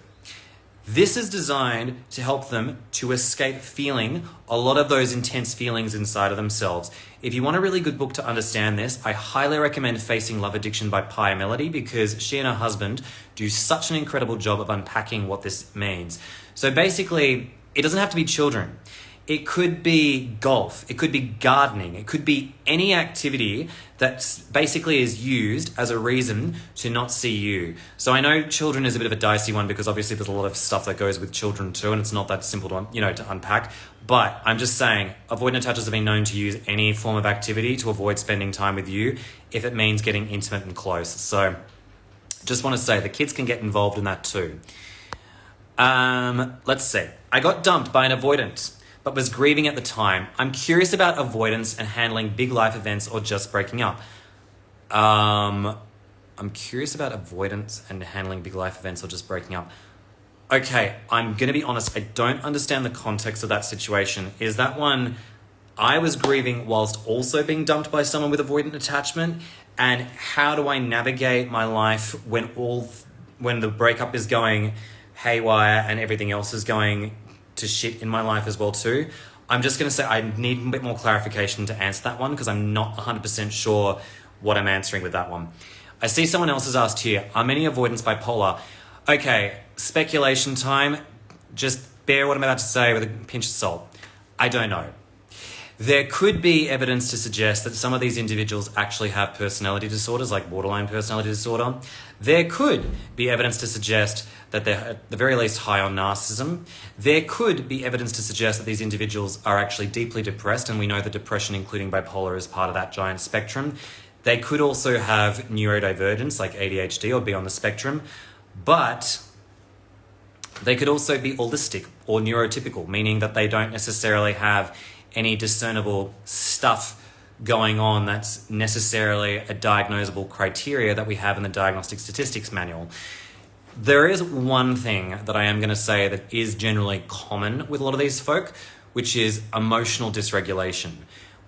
This is designed to help them to escape feeling a lot of those intense feelings inside of themselves. If you want a really good book to understand this, I highly recommend Facing Love Addiction by Pia Melody because she and her husband do such an incredible job of unpacking what this means. So basically, it doesn't have to be children. It could be golf, it could be gardening, it could be any activity that basically is used as a reason to not see you. So I know children is a bit of a dicey one because obviously there's a lot of stuff that goes with children too, and it's not that simple to, to unpack. But I'm just saying, avoidant attachers have been known to use any form of activity to avoid spending time with you if it means getting intimate and close. So just want to say the kids can get involved in that too. Let's see. I got dumped by an avoidant, but was grieving at the time. I'm curious about avoidance and handling big life events or just breaking up. I'm curious about avoidance and handling big life events or just breaking up. Okay, I'm going to be honest. I don't understand the context of that situation. Is that one, I was grieving whilst also being dumped by someone with avoidant attachment? And how do I navigate my life when the breakup is going haywire and everything else is going to shit in my life as well too? I'm just going to say I need a bit more clarification to answer that one because I'm not 100% sure what I'm answering with that one. I see someone else has asked here, are many avoidants bipolar? Okay, speculation time. Just bear what I'm about to say with a pinch of salt. I don't know. There could be evidence to suggest that some of these individuals actually have personality disorders, like borderline personality disorder. There could be evidence to suggest that they're at the very least high on narcissism. There could be evidence to suggest that these individuals are actually deeply depressed, and we know that depression, including bipolar, is part of that giant spectrum. They could also have neurodivergence, like ADHD, or be on the spectrum, but they could also be allistic or neurotypical, meaning that they don't necessarily have any discernible stuff going on that's necessarily a diagnosable criteria that we have in the Diagnostic Statistics Manual. There is one thing that I am going to say that is generally common with a lot of these folk, which is emotional dysregulation.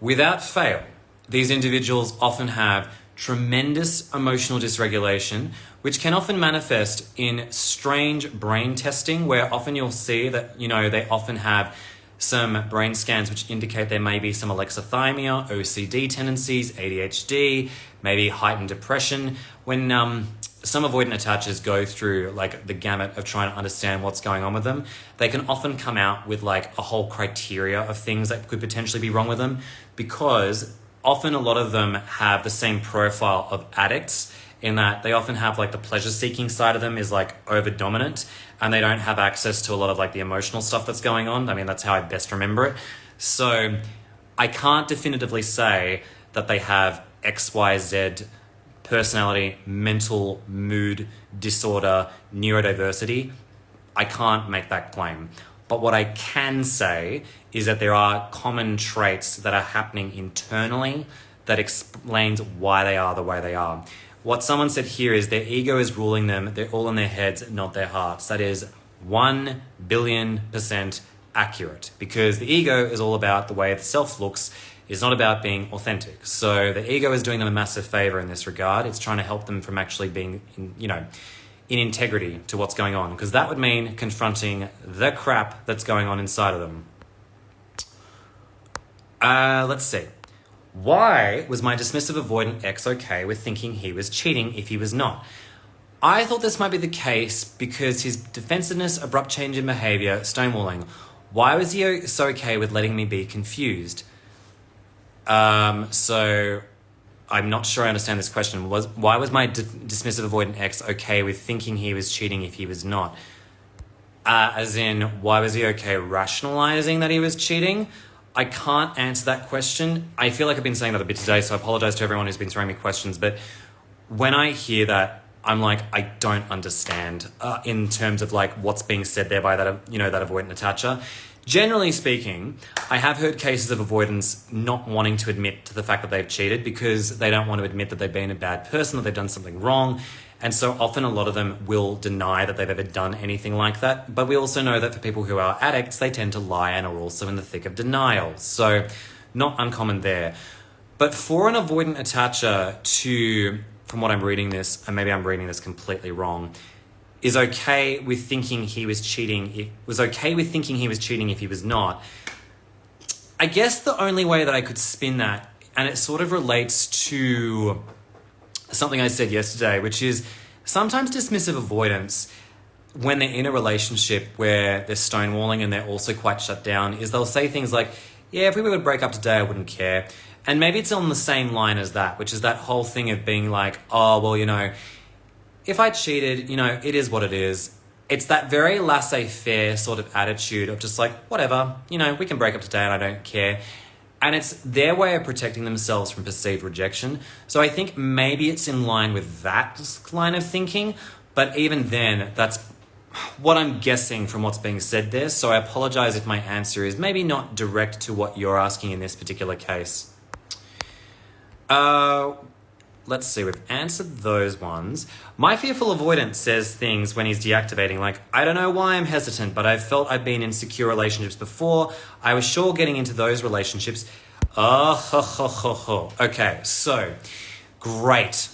Without fail, these individuals often have tremendous emotional dysregulation, which can often manifest in strange brain testing, where often you'll see that, they often have some brain scans which indicate there may be some alexithymia, OCD tendencies, ADHD, maybe heightened depression. When some avoidant attachers go through like the gamut of trying to understand what's going on with them, they can often come out with like a whole criteria of things that could potentially be wrong with them, because often a lot of them have the same profile of addicts, in that they often have like the pleasure-seeking side of them is like over-dominant, and they don't have access to a lot of like the emotional stuff that's going on. I mean, that's how I best remember it. So I can't definitively say that they have XYZ personality, mental, mood, disorder, neurodiversity. I can't make that claim. But what I can say is that there are common traits that are happening internally that explains why they are the way they are. What someone said here is their ego is ruling them. They're all in their heads, not their hearts. That is 1 billion% accurate, because the ego is all about the way the self looks. It's not about being authentic. So the ego is doing them a massive favor in this regard. It's trying to help them from actually being, in integrity to what's going on, because that would mean confronting the crap that's going on inside of them. Let's see. Why was my dismissive avoidant ex okay with thinking he was cheating if he was not? I thought this might be the case because his defensiveness, abrupt change in behavior, stonewalling. Why was he so okay with letting me be confused? So I'm not sure I understand this question. Why was my dismissive avoidant ex okay with thinking he was cheating if he was not? As in, why was he okay rationalizing that he was cheating? I can't answer that question. I feel like I've been saying that a bit today, so I apologize to everyone who's been throwing me questions. But when I hear that, I'm like, I don't understand in terms of like what's being said there by that, that avoidant attacher. Generally speaking, I have heard cases of avoidance not wanting to admit to the fact that they've cheated because they don't want to admit that they've been a bad person, that they've done something wrong. And so often a lot of them will deny that they've ever done anything like that. But we also know that for people who are addicts, they tend to lie and are also in the thick of denial. So not uncommon there. But for an avoidant attacher to, from what I'm reading this, and maybe I'm reading this completely wrong, is okay with thinking he was cheating. It was okay with thinking he was cheating if he was not. I guess the only way that I could spin that, and it sort of relates to something I said yesterday, which is sometimes dismissive avoidance, when they're in a relationship where they're stonewalling and they're also quite shut down, is they'll say things like, yeah, if we were to break up today, I wouldn't care. And maybe it's on the same line as that, which is that whole thing of being like, oh, well, if I cheated, it is what it is. It's that very laissez-faire sort of attitude of just like, whatever, we can break up today and I don't care. And it's their way of protecting themselves from perceived rejection. So I think maybe it's in line with that line of thinking. But even then, that's what I'm guessing from what's being said there. So I apologize if my answer is maybe not direct to what you're asking in this particular case. Let's see, we've answered those ones. My fearful avoidant says things when he's deactivating, like, I don't know why I'm hesitant, but I've felt I've been in secure relationships before. I was sure getting into those relationships. Okay, so great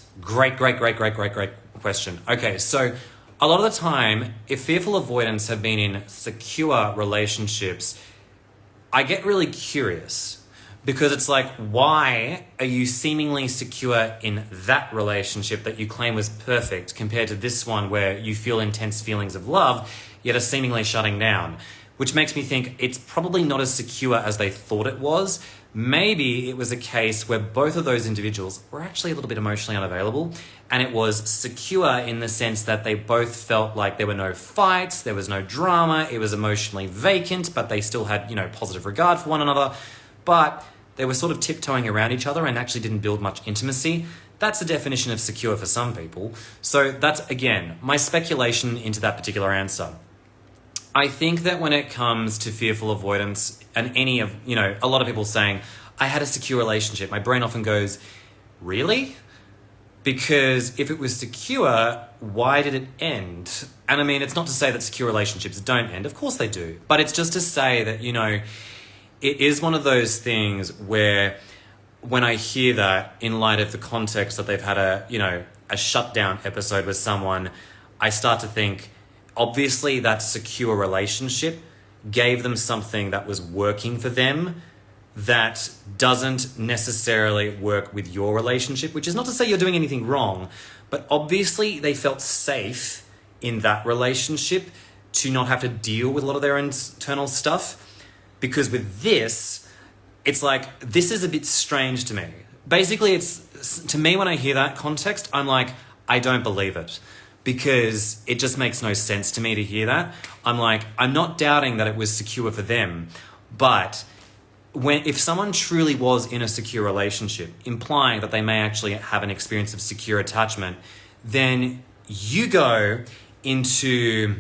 question. Okay, so a lot of the time, if fearful avoidants have been in secure relationships, I get really curious because it's like, why are you seemingly secure in that relationship that you claim was perfect compared to this one where you feel intense feelings of love, yet are seemingly shutting down? Which makes me think it's probably not as secure as they thought it was. Maybe it was a case where both of those individuals were actually a little bit emotionally unavailable, and it was secure in the sense that they both felt like there were no fights, there was no drama, it was emotionally vacant, but they still had, positive regard for one another, but they were sort of tiptoeing around each other and actually didn't build much intimacy. That's the definition of secure for some people. So that's, again, my speculation into that particular answer. I think that when it comes to fearful avoidance and any of, a lot of people saying, I had a secure relationship, my brain often goes, really? Because if it was secure, why did it end? And I mean, it's not to say that secure relationships don't end. Of course they do. But it's just to say that, it is one of those things where when I hear that in light of the context that they've had a shutdown episode with someone, I start to think, obviously that secure relationship gave them something that was working for them that doesn't necessarily work with your relationship, which is not to say you're doing anything wrong, but obviously they felt safe in that relationship to not have to deal with a lot of their internal stuff. Because with this, it's like, this is a bit strange to me. Basically, to me, when I hear that context, I'm like, I don't believe it. Because it just makes no sense to me to hear that. I'm like, I'm not doubting that it was secure for them, but if someone truly was in a secure relationship, implying that they may actually have an experience of secure attachment, then you go into,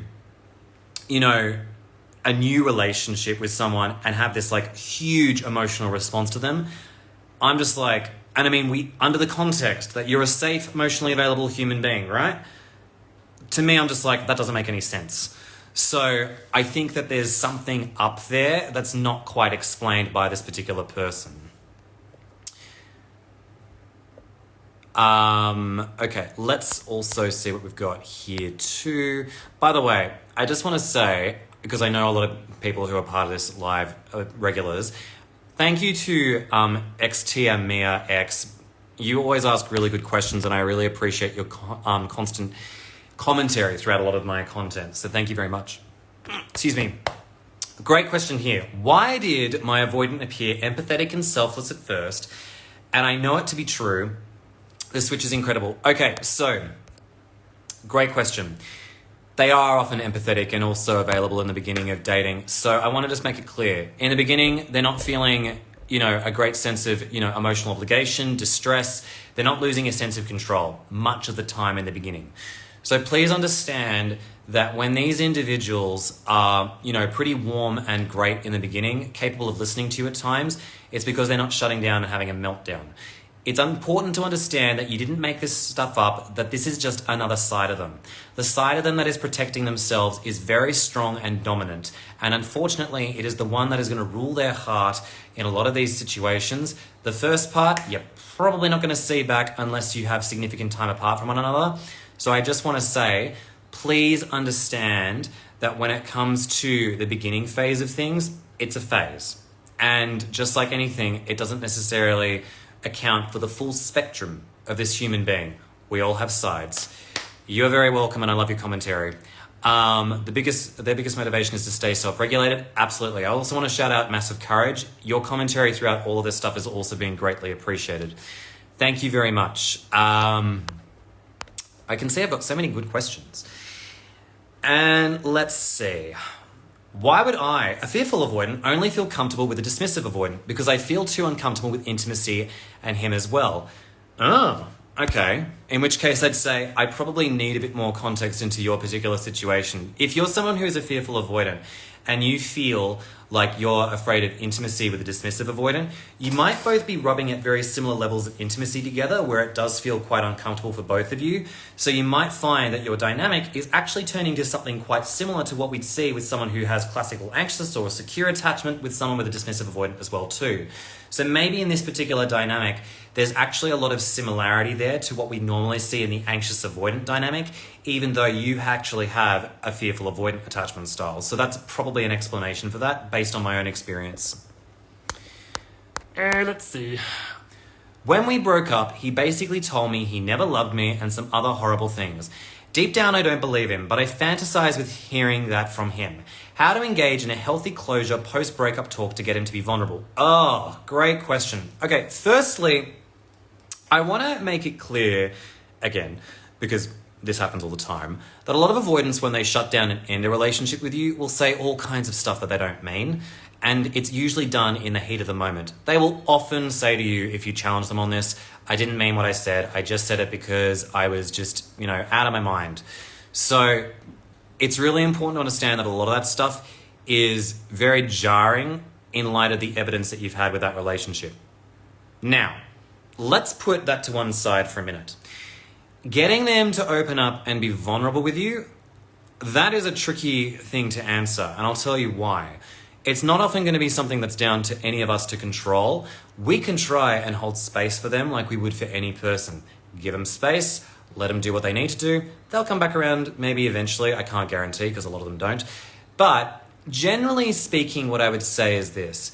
a new relationship with someone and have this huge emotional response to them. I'm just like, and I mean, under the context that you're a safe, emotionally available human being, right? To me, I'm just like, that doesn't make any sense. So I think that there's something up there that's not quite explained by this particular person. Okay, let's also see what we've got here too. By the way, I just want to say, because I know a lot of people who are part of this live regulars, thank you to XTM Mia X. You always ask really good questions and I really appreciate your constant commentary throughout a lot of my content. So thank you very much. Excuse me. Great question here. Why did my avoidant appear empathetic and selfless at first? And I know it to be true. The switch is incredible. Okay, so great question. They are often empathetic and also available in the beginning of dating. So I want to just make it clear. In the beginning, they're not feeling, a great sense of, emotional obligation, distress. They're not losing a sense of control much of the time in the beginning. So please understand that when these individuals are, pretty warm and great in the beginning, capable of listening to you at times, it's because they're not shutting down and having a meltdown. It's important to understand that you didn't make this stuff up, that this is just another side of them. The side of them that is protecting themselves is very strong and dominant. And unfortunately, it is the one that is going to rule their heart in a lot of these situations. The first part, you're probably not going to see back unless you have significant time apart from one another. So I just want to say, please understand that when it comes to the beginning phase of things, it's a phase. And just like anything, it doesn't necessarily account for the full spectrum of this human being. We all have sides. You're very welcome and I love your commentary. Their biggest motivation is to stay self-regulated. Absolutely. I also want to shout out Massive Courage. Your commentary throughout all of this stuff has also been greatly appreciated. Thank you very much. I can see I've got so many good questions. And let's see. Why would I, a fearful avoidant, only feel comfortable with a dismissive avoidant? Because I feel too uncomfortable with intimacy and him as well. Oh, okay. In which case I'd say I probably need a bit more context into your particular situation. If you're someone who's a fearful avoidant and you feel like you're afraid of intimacy with a dismissive avoidant, you might both be rubbing at very similar levels of intimacy together where it does feel quite uncomfortable for both of you. So you might find that your dynamic is actually turning to something quite similar to what we'd see with someone who has classical anxious or secure attachment with someone with a dismissive avoidant as well too. So maybe in this particular dynamic, there's actually a lot of similarity there to what we normally normally see in the anxious avoidant dynamic, even though you actually have a fearful avoidant attachment style. So that's probably an explanation for that based on my own experience. Let's see. When we broke up, he basically told me he never loved me and some other horrible things. Deep down, I don't believe him, but I fantasize with hearing that from him. How to engage in a healthy closure post-breakup talk to get him to be vulnerable? Oh, great question. Okay, firstly, I want to make it clear, again, because this happens all the time, that a lot of avoidants, when they shut down and end a relationship with you, will say all kinds of stuff that they don't mean, and it's usually done in the heat of the moment. They will often say to you, if you challenge them on this, I didn't mean what I said, I just said it because I was just, out of my mind. So it's really important to understand that a lot of that stuff is very jarring in light of the evidence that you've had with that relationship. Now, let's put that to one side for a minute. Getting them to open up and be vulnerable with you, that is a tricky thing to answer, and I'll tell you why. It's not often going to be something that's down to any of us to control. We can try and hold space for them like we would for any person. Give them space, let them do what they need to do. They'll come back around maybe eventually. I can't guarantee because a lot of them don't. But generally speaking, what I would say is this.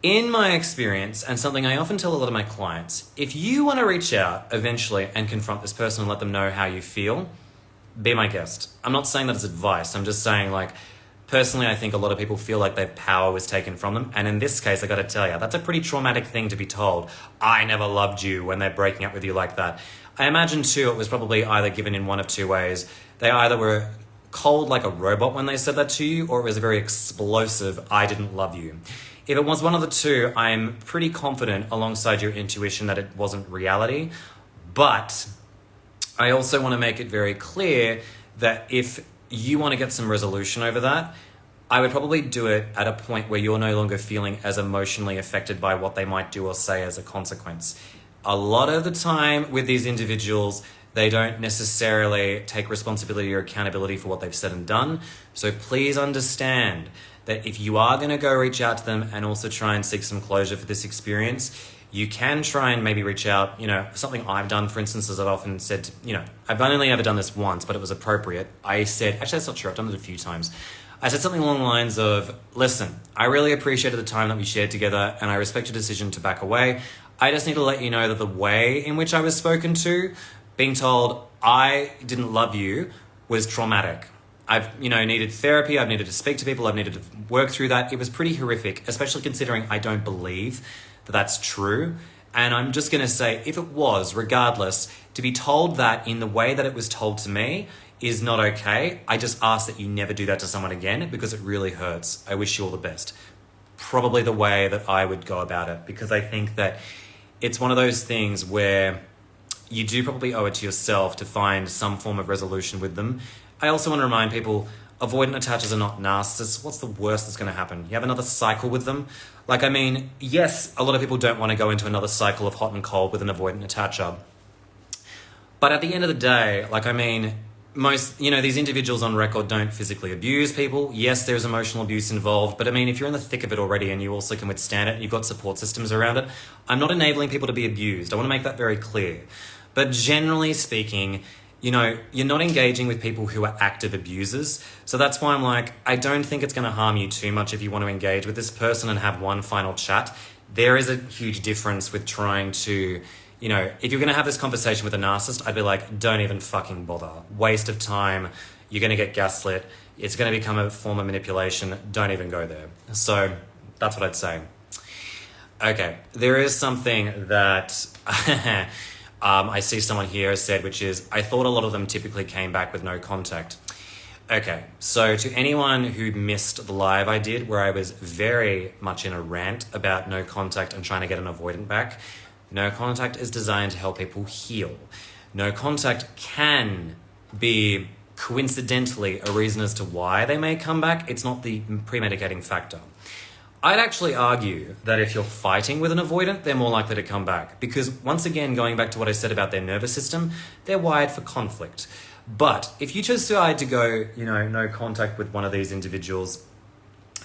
In my experience, and something I often tell a lot of my clients, if you want to reach out eventually and confront this person and let them know how you feel, be my guest. I'm not saying that as advice. I'm just saying, personally, I think a lot of people feel like their power was taken from them. And in this case, I got to tell you, that's a pretty traumatic thing to be told. I never loved you when they're breaking up with you like that. I imagine too, it was probably either given in one of two ways. They either were cold like a robot when they said that to you, or it was a very explosive, I didn't love you. If it was one of the two, I'm pretty confident alongside your intuition that it wasn't reality. But I also want to make it very clear that if you want to get some resolution over that, I would probably do it at a point where you're no longer feeling as emotionally affected by what they might do or say as a consequence. A lot of the time with these individuals, they don't necessarily take responsibility or accountability for what they've said and done. So please understand that if you are going to go reach out to them and also try and seek some closure for this experience, you can try and maybe reach out. Something I've done, for instance, is I've often said, I've only ever done this once, but it was appropriate. I said, actually, that's not true. I've done it a few times. I said something along the lines of, listen, I really appreciated the time that we shared together and I respect your decision to back away. I just need to let you know that the way in which I was spoken to, being told I didn't love you, was traumatic. I've, needed therapy. I've needed to speak to people. I've needed to work through that. It was pretty horrific, especially considering I don't believe that that's true. And I'm just going to say, if it was, regardless, to be told that in the way that it was told to me is not okay. I just ask that you never do that to someone again because it really hurts. I wish you all the best. Probably the way that I would go about it, because I think that it's one of those things where you do probably owe it to yourself to find some form of resolution with them. I also want to remind people, avoidant attachers are not narcissists. What's the worst that's going to happen? You have another cycle with them. Yes, a lot of people don't want to go into another cycle of hot and cold with an avoidant attacher. But at the end of the day, most, these individuals on record don't physically abuse people. Yes, there's emotional abuse involved, but if you're in the thick of it already and you also can withstand it, and you've got support systems around it, I'm not enabling people to be abused. I want to make that very clear. But generally speaking, you're not engaging with people who are active abusers. So that's why I'm I don't think it's going to harm you too much if you want to engage with this person and have one final chat. There is a huge difference with trying to, if you're going to have this conversation with a narcissist, I'd be don't even fucking bother. Waste of time. You're going to get gaslit. It's going to become a form of manipulation. Don't even go there. So that's what I'd say. Okay, there is something that I see someone here has said, which is, I thought a lot of them typically came back with no contact. Okay, so to anyone who missed the live I did, where I was very much in a rant about no contact and trying to get an avoidant back, no contact is designed to help people heal. No contact can be coincidentally a reason as to why they may come back. It's not the premedicating factor. I'd actually argue that if you're fighting with an avoidant, they're more likely to come back. Because once again, going back to what I said about their nervous system, they're wired for conflict. But if you decide to go, no contact with one of these individuals,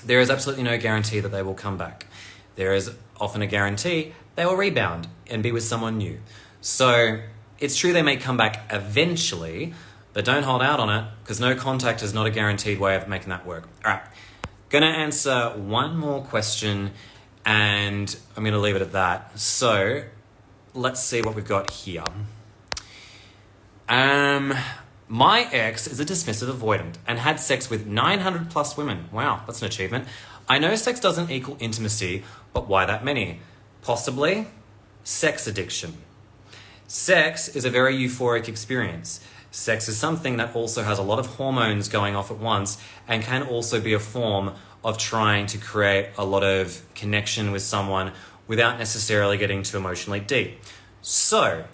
there is absolutely no guarantee that they will come back. There is often a guarantee they will rebound and be with someone new. So It's true they may come back eventually, but don't hold out on it, because no contact is not a guaranteed way of making that work. All right, gonna answer one more question, and I'm gonna leave it at that. So let's see what we've got here. My ex is a dismissive avoidant and had sex with 900 plus women. Wow, that's an achievement. I know sex doesn't equal intimacy, but why that many? Possibly sex addiction. Sex is a very euphoric experience. Sex is something that also has a lot of hormones going off at once and can also be a form of trying to create a lot of connection with someone without necessarily getting too emotionally deep. So,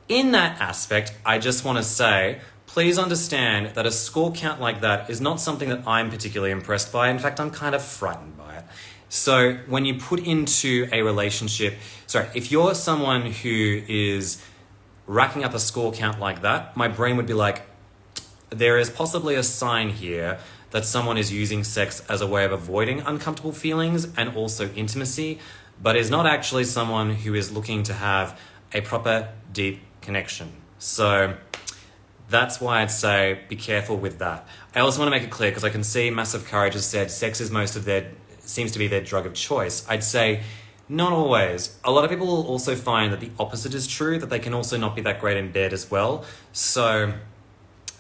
in that aspect, I just want to say, please understand that a score count like that is not something that I'm particularly impressed by. In fact, I'm kind of frightened by it. So when you put into a relationship, if you're someone who is racking up a score count like that, my brain would be like, there is possibly a sign here that someone is using sex as a way of avoiding uncomfortable feelings and also intimacy, but is not actually someone who is looking to have a proper, deep connection. So that's why I'd say be careful with that. I also want to make it clear, because I can see Massive Courage has said sex is seems to be their drug of choice. I'd say not always. A lot of people will also find that the opposite is true, that they can also not be that great in bed as well. So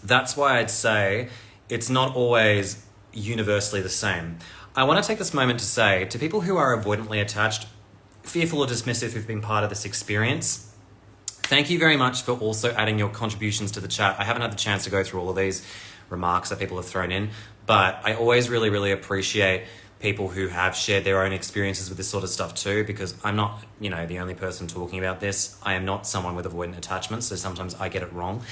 that's why I'd say it's not always universally the same. I want to take this moment to say to people who are avoidantly attached, fearful or dismissive, who've been part of this experience, thank you very much for also adding your contributions to the chat. I haven't had the chance to go through all of these remarks that people have thrown in, but I always really, really appreciate people who have shared their own experiences with this sort of stuff too, because I'm not, the only person talking about this. I am not someone with avoidant attachments, so sometimes I get it wrong.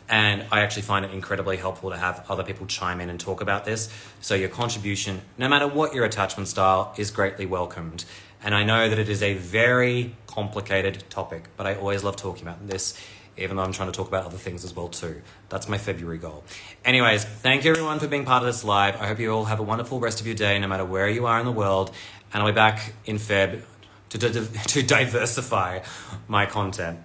And I actually find it incredibly helpful to have other people chime in and talk about this. So your contribution, no matter what your attachment style, is greatly welcomed. And I know that it is a very complicated topic, but I always love talking about this, even though I'm trying to talk about other things as well too. That's my February goal. Anyways, thank you everyone for being part of this live. I hope you all have a wonderful rest of your day, no matter where you are in the world. And I'll be back in Feb to diversify my content.